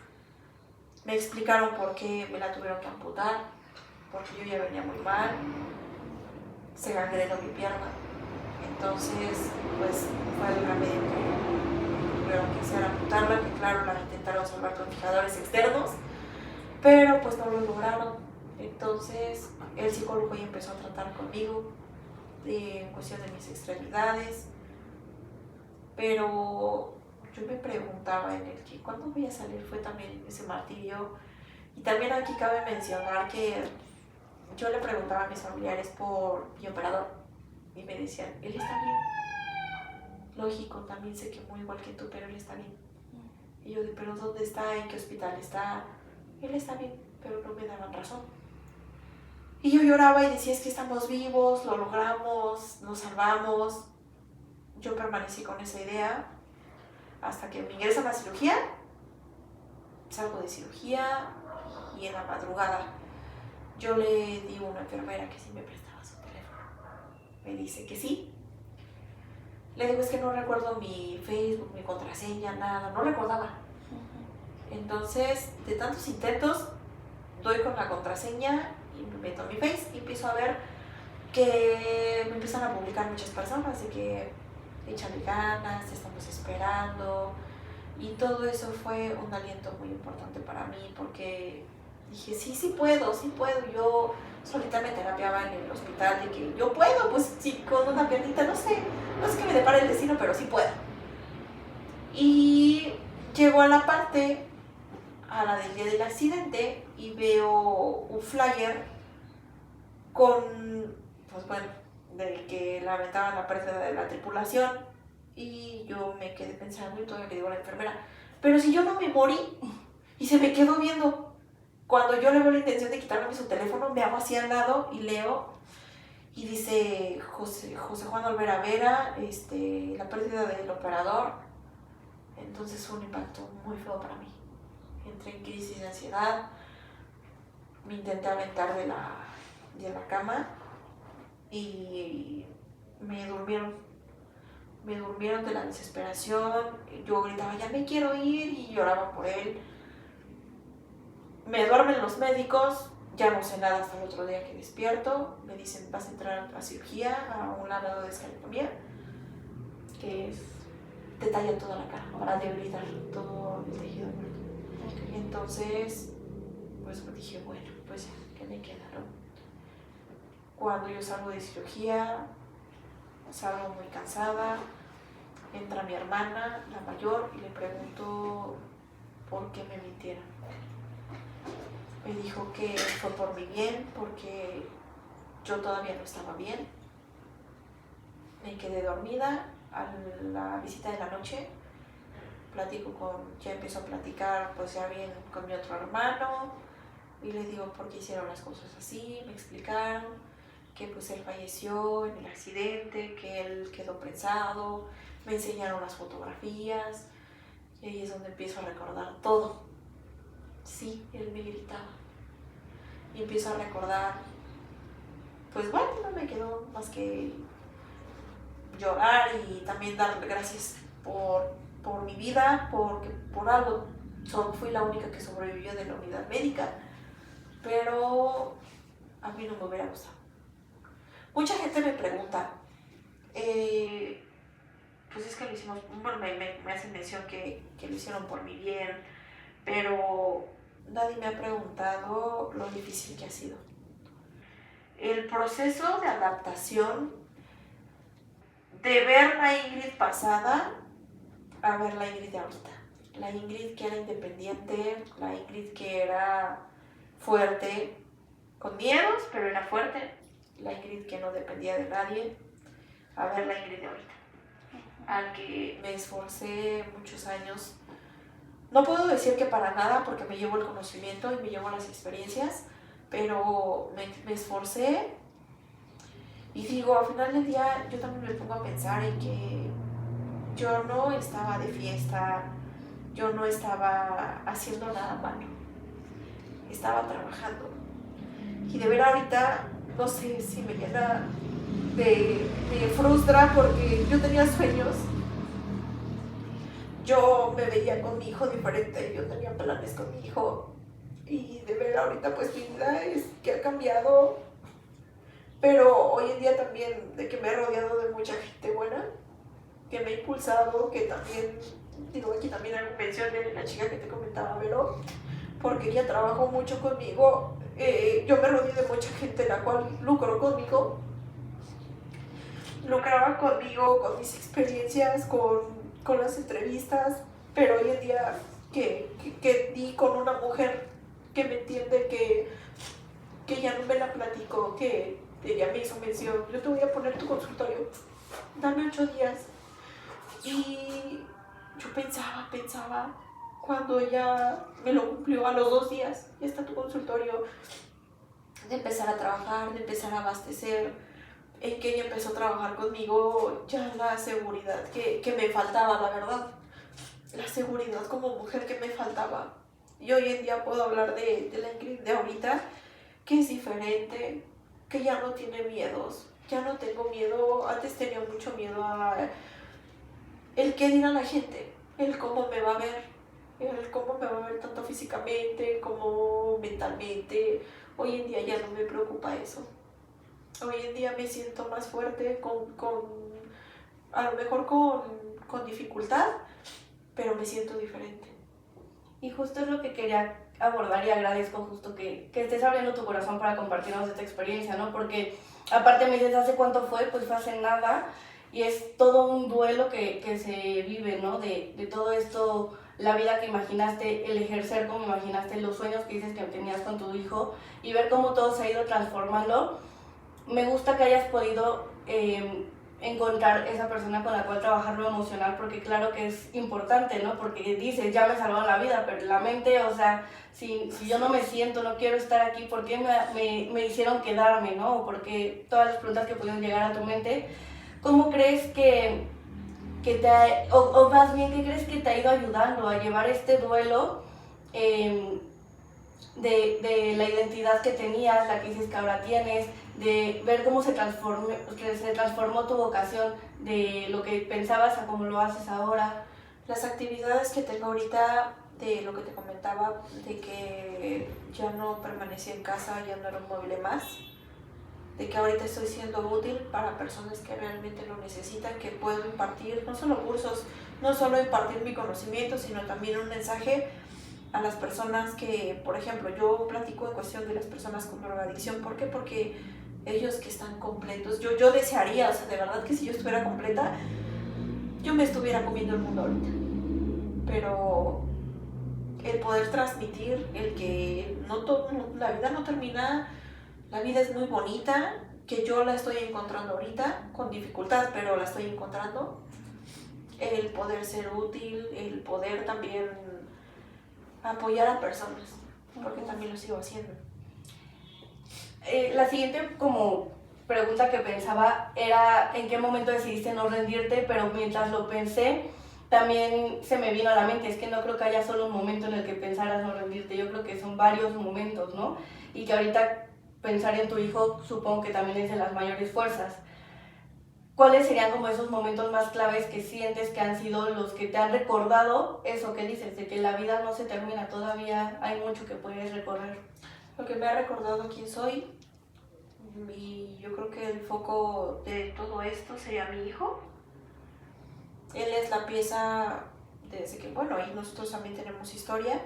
me explicaron por qué me la tuvieron que amputar, porque yo ya venía muy mal, se gangrenó mi pierna. Entonces pues fue el remedio que tuvieron que hacer, amputarla, que claro, la intentaron salvar con fijadores externos, pero pues no lo lograron. Entonces el psicólogo ya empezó a tratar conmigo en cuestión de mis extremidades, pero yo me preguntaba en el que ¿cuándo voy a salir? Fue también ese martirio. Y también aquí cabe mencionar que yo le preguntaba a mis familiares por mi operador y me decían, él está bien. Lógico, también se quemó igual que tú, pero él está bien. Y yo, ¿pero dónde está? ¿En qué hospital está? Él está bien, pero no me daban razón. Y yo lloraba y decía, es que estamos vivos, lo logramos, nos salvamos. Yo permanecí con esa idea hasta que me ingresan a la cirugía. Salgo de cirugía y en la madrugada yo le digo a una enfermera que sí me prestaba su teléfono. Me dice que sí. Le digo, es que no recuerdo mi Facebook, mi contraseña, nada, no recordaba. Entonces, de tantos intentos, doy con la contraseña y me meto a mi Face y empiezo a ver que me empiezan a publicar muchas personas de que échale ganas, te estamos esperando, y todo eso fue un aliento muy importante para mí porque dije, sí puedo, yo solita me terapiaba en el hospital de que yo puedo, pues sí, con una piernita, no sé que me depare el destino, pero sí puedo. Y llego a la parte, a la del día del accidente, y veo un flyer con, pues bueno, de que lamentaban la pérdida de la tripulación, y yo me quedé pensando y todavía le digo a la enfermera, pero si yo no me morí, y se me quedó viendo. Cuando yo le veo la intención de quitarme su teléfono, me hago así al lado y leo, y dice José Juan Olvera Vera, la pérdida del operador. Entonces fue un impacto muy feo para mí. Entré en crisis de ansiedad, me intenté aventar de la cama y me durmieron me durmieron de la desesperación, yo gritaba, ya me quiero ir, y lloraba por él. Me duermen los médicos, ya no sé nada hasta el otro día que despierto, me dicen, vas a entrar a cirugía, a un lado de escalectomía, que es, te tallan toda la cara para debilitar todo el tejido muerto. Okay. Entonces, pues me dije, bueno, pues ya, ¿qué me queda, no? Cuando yo salgo de cirugía, salgo muy cansada, entra mi hermana, la mayor, y le pregunto por qué me mintieron. Me dijo que fue por mi bien, porque yo todavía no estaba bien. Me quedé dormida. A la visita de la noche, ya empiezo a platicar pues ya bien con mi otro hermano, y le digo por qué hicieron las cosas así. Me explicaron que pues él falleció en el accidente, que él quedó prensado. Me enseñaron las fotografías, y ahí es donde empiezo a recordar todo. Sí, él me gritaba. Y empiezo a recordar, pues bueno, no me quedó más que llorar y también dar gracias por mi vida, porque por algo fui la única que sobrevivió de la unidad médica, pero a mí no me hubiera gustado. Mucha gente me pregunta, pues es que lo hicimos, bueno, me hacen mención que lo hicieron por mi bien, pero nadie me ha preguntado lo difícil que ha sido. El proceso de adaptación de ver la Ingrid pasada a ver la Ingrid de ahorita. La Ingrid que era independiente, la Ingrid que era fuerte, con miedos, pero era fuerte. La Ingrid que no dependía de nadie, a ver la Ingrid de ahorita. Al que me esforcé muchos años. No puedo decir que para nada, porque me llevo el conocimiento y me llevo las experiencias, pero me esforcé. Y digo, al final del día yo también me pongo a pensar en que yo no estaba de fiesta, yo no estaba haciendo nada malo, estaba trabajando. Y de ver ahorita, no sé si me llena me frustra, porque yo tenía sueños. Yo me veía con mi hijo diferente, yo tenía planes con mi hijo. Y de ver ahorita pues mi vida es que ha cambiado. Pero hoy en día también de que me he rodeado de mucha gente buena, que me ha impulsado, que también, digo, aquí también hago mención de la chica que te comentaba, Vero, porque ella trabajó mucho conmigo. Yo me rodeé de mucha gente la cual lucraba conmigo, con mis experiencias, con las entrevistas, pero hoy en día que di con una mujer que me entiende, que ya no me la platico, que ella me hizo mención, yo te voy a poner tu consultorio, dame 8 días. Y yo pensaba, cuando ella me lo cumplió a los 2 días, ya está tu consultorio, de empezar a trabajar, de empezar a abastecer, en que ella empezó a trabajar conmigo, ya la seguridad que me faltaba, la verdad, la seguridad como mujer que me faltaba. Y hoy en día puedo hablar de la Ingrid de ahorita, que es diferente, que ya no tiene miedos, ya no tengo miedo. Antes tenía mucho miedo a el qué dirá la gente, el cómo me va a ver, el cómo me va a ver tanto físicamente como mentalmente. Hoy en día ya no me preocupa eso. Hoy en día me siento más fuerte, a lo mejor con dificultad, pero me siento diferente. Y justo es lo que quería abordar, y agradezco justo que estés abriendo tu corazón para compartirnos esta experiencia, ¿no? Porque aparte me dices, ¿hace cuánto fue? Pues fue hace nada, y es todo un duelo que se vive, ¿no? De todo esto, la vida que imaginaste, el ejercer como imaginaste, los sueños que dices que tenías con tu hijo, y ver cómo todo se ha ido transformando. Me gusta que hayas podido encontrar esa persona con la cual trabajar lo emocional, porque claro que es importante, ¿no? Porque dices, ya me salvaron la vida, pero la mente, o sea, si yo no me siento, no quiero estar aquí, ¿por qué me hicieron quedarme, no? O porque todas las preguntas que pudieron llegar a tu mente, ¿cómo crees o más bien, qué crees que te ha ido ayudando a llevar este duelo de la identidad que tenías, la que dices que ahora tienes, de ver cómo se transformó tu vocación de lo que pensabas a cómo lo haces ahora. Las actividades que tengo ahorita, de lo que te comentaba, de que ya no permanecí en casa, ya no era un mueble más, de que ahorita estoy siendo útil para personas que realmente lo necesitan, que puedo impartir no solo cursos, no solo impartir mi conocimiento, sino también un mensaje a las personas que, por ejemplo, yo platico en cuestión de las personas con drogadicción. ¿Por qué? Porque ellos que están completos, yo desearía, o sea, de verdad que si yo estuviera completa, yo me estuviera comiendo el mundo ahorita. Pero el poder transmitir, el que la vida no termina, la vida es muy bonita, que yo la estoy encontrando ahorita, con dificultad, pero la estoy encontrando. El poder ser útil, el poder también apoyar a personas, porque también lo sigo haciendo. La siguiente como pregunta que pensaba era ¿en qué momento decidiste no rendirte? Pero mientras lo pensé, también se me vino a la mente, es que no creo que haya solo un momento en el que pensaras no rendirte, yo creo que son varios momentos, ¿no? Y que ahorita pensar en tu hijo supongo que también es de las mayores fuerzas. ¿Cuáles serían como esos momentos más claves que sientes que han sido los que te han recordado eso que dices, de que la vida no se termina, todavía hay mucho que puedes recorrer? Lo que me ha recordado quién soy, y yo creo que el foco de todo esto sería mi hijo. Él es la pieza desde que, bueno, ahí nosotros también tenemos historia,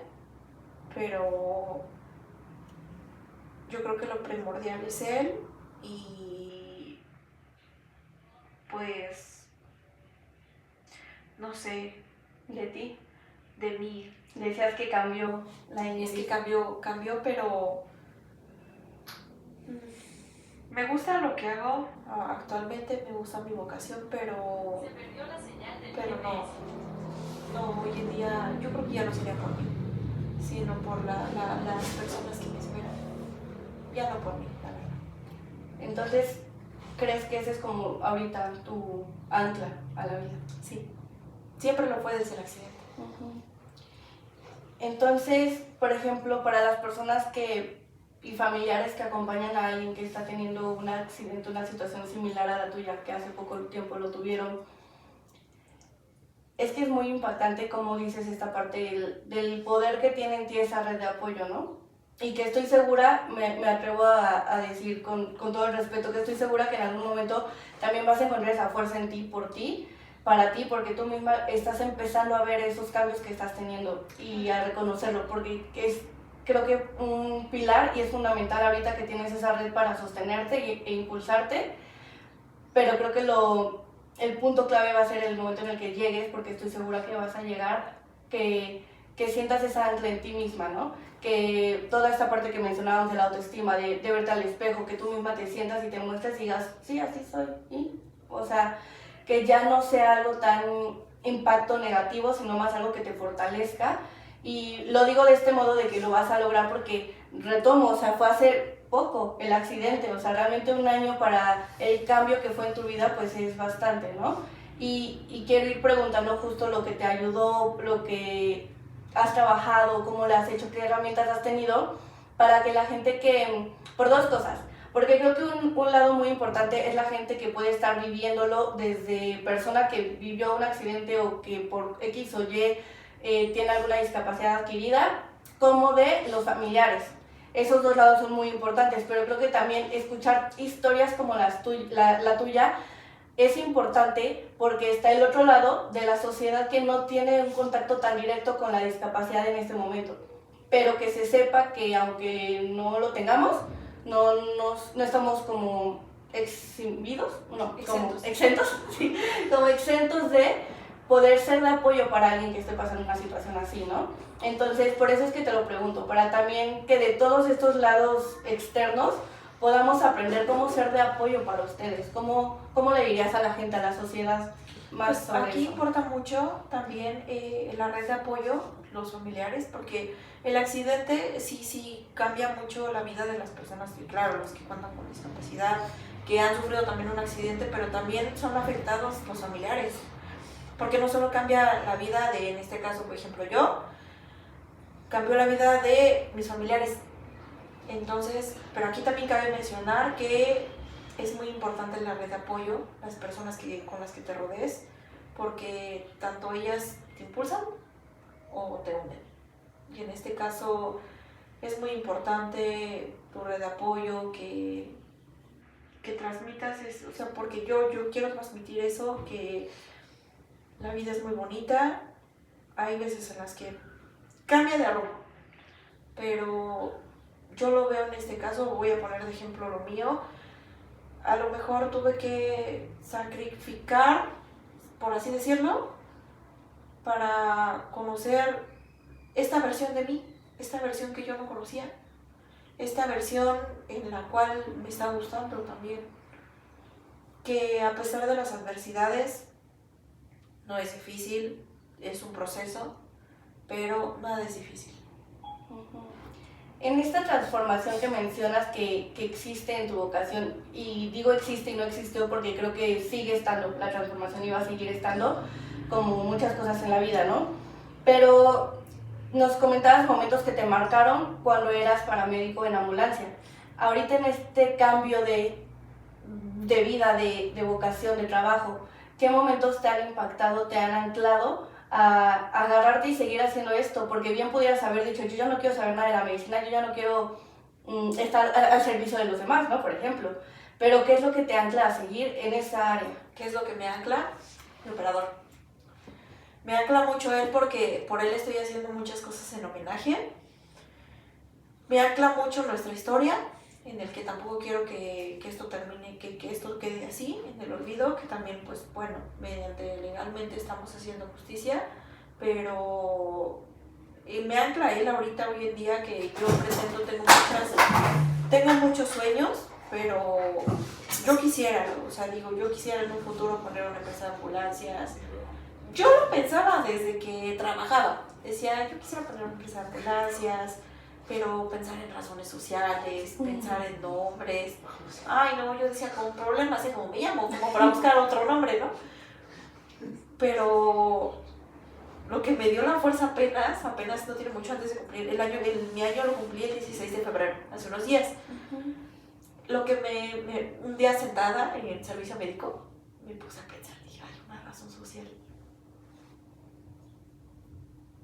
pero yo creo que lo primordial es él. Y pues, no sé, De ti, de mí. decías que cambió la Es Ingrid. que cambió, pero me gusta lo que hago actualmente, me gusta mi vocación, pero Se perdió la señal del pero GPS. no, hoy en día yo creo que ya no sería por mí, sino por las personas que me esperan. Ya no por mí, la verdad. Entonces, ¿crees que ese es como ahorita tu ancla a la vida? Sí, siempre lo fue desde el accidente. Entonces, por ejemplo, para las personas y familiares que acompañan a alguien que está teniendo un accidente, una situación similar a la tuya, que hace poco tiempo lo tuvieron, es que es muy impactante, como dices, esta parte del poder que tiene en ti esa red de apoyo, ¿no? Y que estoy segura, me atrevo a decir con todo el respeto, que estoy segura que en algún momento también vas a encontrar esa fuerza en ti, para ti, porque tú misma estás empezando a ver esos cambios que estás teniendo y a reconocerlo, porque es, creo que un pilar y es fundamental ahorita que tienes esa red para sostenerte e impulsarte, pero creo que el punto clave va a ser el momento en el que llegues, porque estoy segura que vas a llegar, que sientas esa ancla en ti misma, ¿no? Que toda esta parte que mencionábamos de la autoestima, de verte al espejo, que tú misma te sientas y te muestres y digas, sí, así soy, ¿y? O sea, que ya no sea algo tan impacto negativo, sino más algo que te fortalezca. Y lo digo de este modo de que lo vas a lograr porque, retomo, o sea, fue hace poco el accidente, o sea, realmente un año para el cambio que fue en tu vida, pues es bastante, ¿no? Y quiero ir preguntando justo lo que te ayudó, lo que has trabajado, cómo lo has hecho, qué herramientas has tenido, para que la gente por dos cosas, porque creo que un lado muy importante es la gente que puede estar viviéndolo desde persona que vivió un accidente o que por X o Y tiene alguna discapacidad adquirida, como de los familiares. Esos dos lados son muy importantes, pero creo que también escuchar historias como la tuya es importante porque está el otro lado de la sociedad que no tiene un contacto tan directo con la discapacidad en este momento, pero que se sepa que aunque no lo tengamos, no estamos como exhibidos, no, como exentos, sí, como exentos de poder ser de apoyo para alguien que esté pasando una situación así, ¿no? Entonces, por eso es que te lo pregunto, para también que de todos estos lados externos podamos aprender cómo ser de apoyo para ustedes. ¿Cómo le dirías a la gente, a la sociedad más Pues sobre aquí eso? importa mucho también la red de apoyo, los familiares, porque el accidente sí cambia mucho la vida de las personas, y claro, los que cuentan con discapacidad, que han sufrido también un accidente, pero también son afectados los familiares, porque no solo cambia la vida de, en este caso, por ejemplo, yo, cambió la vida de mis familiares, Entonces, pero aquí también cabe mencionar que es muy importante la red de apoyo, las personas con las que te rodees, porque tanto ellas te impulsan o te hunden. Y en este caso es muy importante tu red de apoyo, que transmitas eso, o sea, porque yo quiero transmitir eso, que la vida es muy bonita, hay veces en las que cambia de rumbo, pero yo lo veo en este caso, voy a poner de ejemplo lo mío, a lo mejor tuve que sacrificar, por así decirlo, para conocer esta versión de mí, esta versión que yo no conocía, esta versión en la cual me está gustando también, que a pesar de las adversidades, no es difícil, es un proceso, pero nada es difícil. En esta transformación que mencionas que existe en tu vocación, y digo existe y no existió porque creo que sigue estando, la transformación iba a seguir estando, como muchas cosas en la vida, ¿no? Pero nos comentabas momentos que te marcaron cuando eras paramédico en ambulancia. Ahorita en este cambio de vida, de vocación, de trabajo, ¿qué momentos te han impactado, te han anclado a agarrarte y seguir haciendo esto? Porque bien pudieras haber dicho, yo ya no quiero saber nada de la medicina, yo ya no quiero estar al servicio de los demás, ¿no? Por ejemplo. Pero ¿qué es lo que te ancla a seguir en esa área? ¿Qué es lo que me ancla? El operador. Me ancla mucho él porque por él estoy haciendo muchas cosas en homenaje. Me ancla mucho nuestra historia, en el que tampoco quiero que esto termine, que esto quede así, en el olvido, que también, pues bueno, mediante legalmente estamos haciendo justicia, pero me ancla él ahorita, hoy en día, que yo presento, tengo muchos sueños, pero yo quisiera, o sea, digo, yo quisiera en un futuro poner una empresa de ambulancias. Yo lo pensaba desde que trabajaba, decía, yo quisiera poner una empresa de ambulancias, pero pensar en razones sociales, pensar en nombres. Ay, no, yo decía, como problema, así como me llamo, como para buscar otro nombre, ¿no? Pero lo que me dio la fuerza apenas no tiene mucho antes de cumplir mi año lo cumplí el 16 de febrero, hace unos días. Lo que un día sentada en el servicio médico, me puse a pensar, dije, hay una razón social.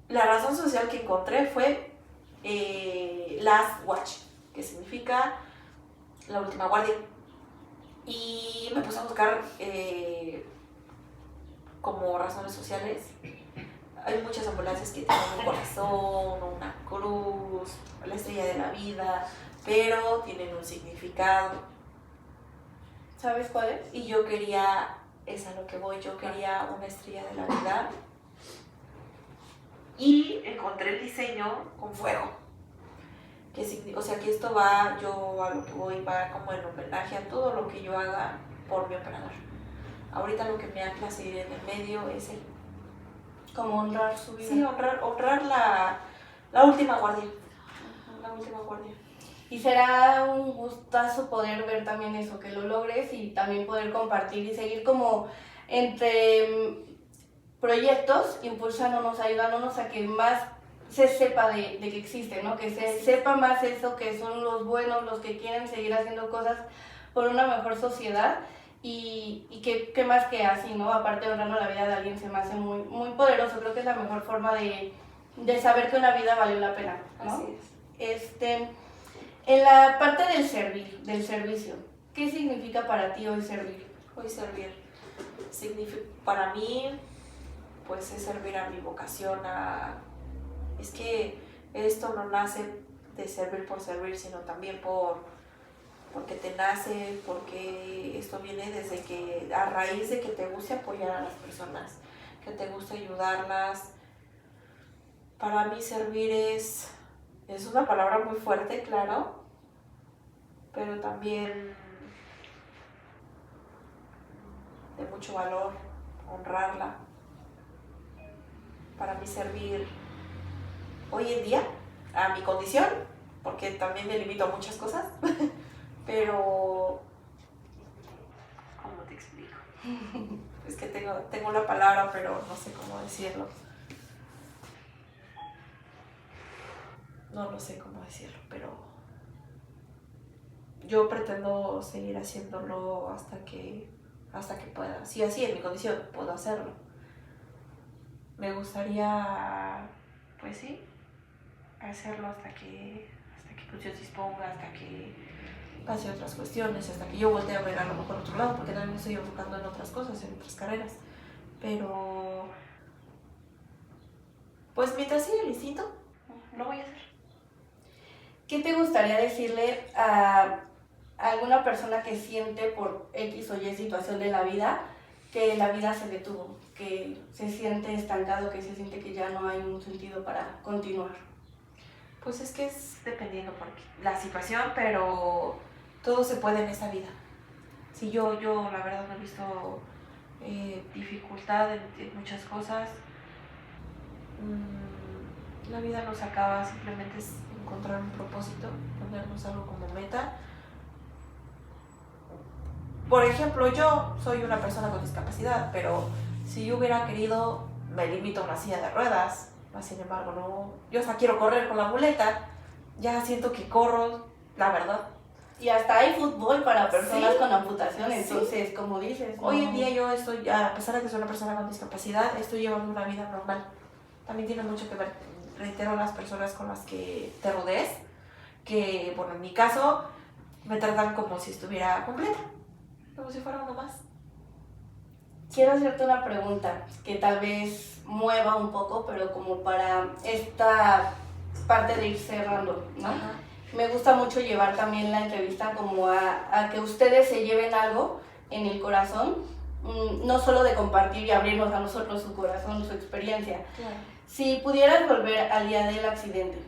La razón social que encontré fue Last Watch, que significa la última guardia. Y me puse a buscar como razones sociales. Hay muchas ambulancias que tienen un corazón, una cruz, la estrella de la vida, pero tienen un significado. ¿Sabes cuál es? Y yo quería, es a lo que voy, yo quería una estrella de la vida. Y encontré el diseño con fuego. O sea que esto va, yo a lo que voy, va como en homenaje a todo lo que yo haga por mi operador. Ahorita lo que me ancla a seguir en el medio es el... Como honrar su vida. Sí, honrar la última guardia. La última guardia. Y será un gustazo poder ver también eso, que lo logres y también poder compartir y seguir como entre proyectos, impulsándonos, ayudándonos a que más se sepa de que existe, ¿no? Que se sepa más eso, que son los buenos, los que quieren seguir haciendo cosas por una mejor sociedad y que más que así, ¿no? Aparte de honrando la vida de alguien se me hace muy, muy poderoso, creo que es la mejor forma de saber que una vida valió la pena, ¿no? Así es. En la parte del servicio, ¿qué significa para ti hoy servir? Hoy servir significa, para mí, pues es servir a mi vocación, es que esto no nace de servir por servir, sino también porque te nace, porque esto viene desde que, a raíz de que te guste apoyar a las personas, que te guste ayudarlas. Para mí servir es una palabra muy fuerte, claro, pero también de mucho valor, honrarla. Para mí servir hoy en día, a mi condición, porque también me limito a muchas cosas, pero ¿cómo te explico? Es que tengo la palabra, pero no sé cómo decirlo. No sé cómo decirlo, pero yo pretendo seguir haciéndolo hasta que pueda. Si así en mi condición puedo hacerlo. Me gustaría, pues sí, hacerlo hasta que pues Dios disponga, hasta que pase otras cuestiones, hasta que yo voltee a ver a lo mejor otro lado, porque también me estoy enfocando en otras cosas, en otras carreras. Pero, pues mientras siga el instinto, lo voy a hacer. ¿Qué te gustaría decirle a alguna persona que siente por X o Y situación de la vida que la vida se detuvo, que se siente estancado, que se siente que ya no hay un sentido para continuar? Pues es que es dependiendo por la situación, pero todo se puede en esta vida. Si yo la verdad no he visto dificultad en muchas cosas. La vida no se acaba, simplemente es encontrar un propósito, ponernos algo como meta. Por ejemplo, yo soy una persona con discapacidad, pero si yo hubiera querido, me limito a una silla de ruedas. Sin embargo, no. Yo hasta quiero correr con la muleta, ya siento que corro, la verdad. Y hasta hay fútbol para personas Sí. con amputación, Sí. entonces, como dices, Hoy en día yo estoy, a pesar de que soy una persona con discapacidad, estoy llevando una vida normal. También tiene mucho que ver, reitero, las personas con las que te rodees, que, bueno, en mi caso, me tratan como si estuviera completa, como si fuera uno más. Quiero hacerte una pregunta que tal vez mueva un poco, pero como para esta parte de ir cerrando, ¿no? Ajá. Me gusta mucho llevar también la entrevista como a que ustedes se lleven algo en el corazón, no solo de compartir y abrirnos a nosotros su corazón, su experiencia. Claro. Si pudieras volver al día del accidente,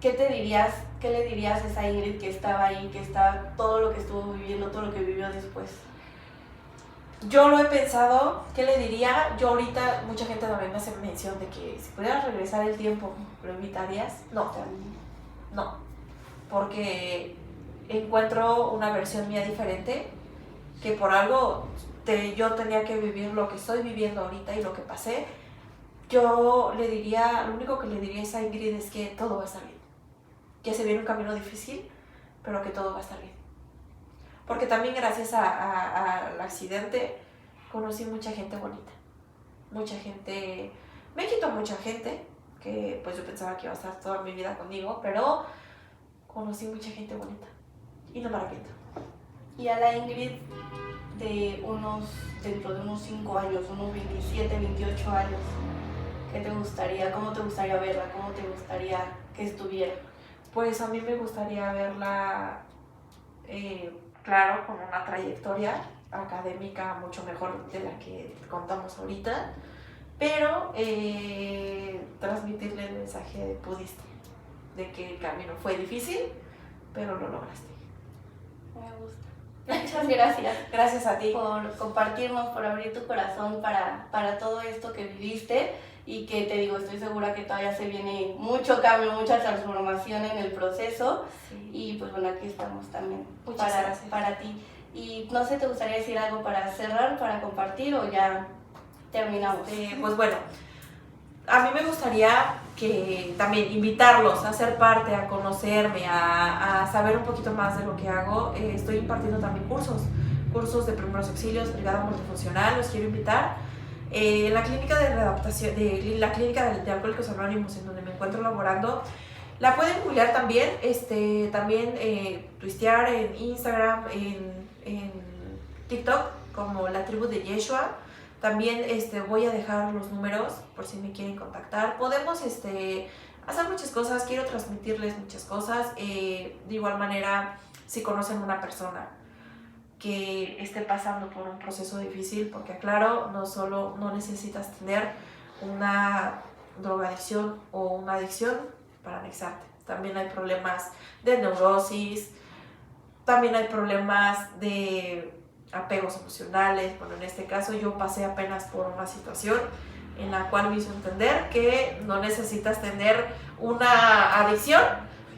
¿qué le dirías a esa Ingrid que estaba ahí, que está todo lo que estuvo viviendo, todo lo que vivió después? Yo lo he pensado, ¿qué le diría? Yo ahorita, mucha gente también me hace mención de que si pudieras regresar el tiempo, ¿lo evitarías? No, porque encuentro una versión mía diferente, que por algo yo tenía que vivir lo que estoy viviendo ahorita y lo que pasé. Yo le diría, lo único que le diría a esa Ingrid es que todo va a estar bien, que se viene un camino difícil, pero que todo va a estar bien. Porque también gracias al accidente conocí mucha gente bonita, mucha gente, me quitó mucha gente, que pues yo pensaba que iba a estar toda mi vida conmigo, pero conocí mucha gente bonita y no me arrepiento. Y a la Ingrid dentro de unos 5 años, unos 27, 28 años, ¿qué te gustaría? ¿Cómo te gustaría verla? ¿Cómo te gustaría que estuviera? Pues a mí me gustaría verla, claro, con una trayectoria académica mucho mejor de la que contamos ahorita, pero transmitirle el mensaje de pudiste, de que el camino fue difícil, pero lo lograste. Me gusta. Muchas gracias. Gracias a ti. Por compartirnos, por abrir tu corazón para todo esto que viviste y que te digo, estoy segura que todavía se viene mucho cambio, mucha transformación en el proceso. Sí. Y pues bueno, aquí estamos también Gracias. para ti. Y no sé, ¿te gustaría decir algo para cerrar, para compartir o ya terminamos? Pues bueno, a mí me gustaría que también invitarlos a ser parte, a conocerme, a saber un poquito más de lo que hago. Estoy impartiendo también cursos de primeros auxilios, brigada multifuncional, los quiero invitar. La clínica de readaptación, la clínica de Alcohólicos Anónimos, en donde me encuentro laborando, la pueden googlear también, tuistear en Instagram, en TikTok, como La Tribu de Yeshua. También voy a dejar los números por si me quieren contactar. Podemos hacer muchas cosas, quiero transmitirles muchas cosas. De igual manera, si conocen una persona que esté pasando por un proceso difícil, porque aclaro, no necesitas tener una drogadicción o una adicción para anexarte. También hay problemas de neurosis, también hay problemas de apegos emocionales. Bueno, en este caso yo pasé apenas por una situación en la cual me hizo entender que no necesitas tener una adicción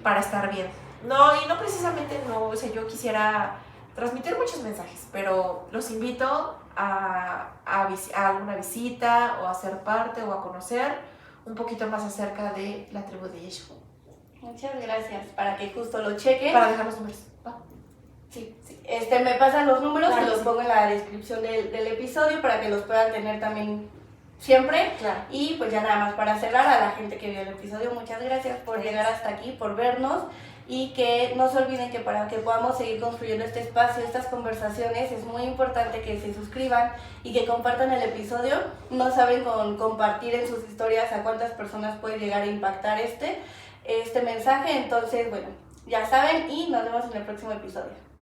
para estar bien. No, y no precisamente no, o sea, yo quisiera transmitir muchos mensajes, pero los invito a alguna visita o a ser parte o a conocer un poquito más acerca de la tribu de Yeshua. Muchas gracias, para que justo lo chequen. Para dejar los números. Sí, sí. Me pasan los números Claro, y los sí. pongo en la descripción del episodio para que los puedan tener también siempre. Claro. Y pues ya nada más para cerrar, a la gente que vio el episodio, muchas gracias por llegar hasta aquí, por vernos, y que no se olviden que para que podamos seguir construyendo este espacio, estas conversaciones, es muy importante que se suscriban y que compartan el episodio. No saben con compartir en sus historias a cuántas personas puede llegar a impactar este mensaje. Entonces, bueno, ya saben, y nos vemos en el próximo episodio.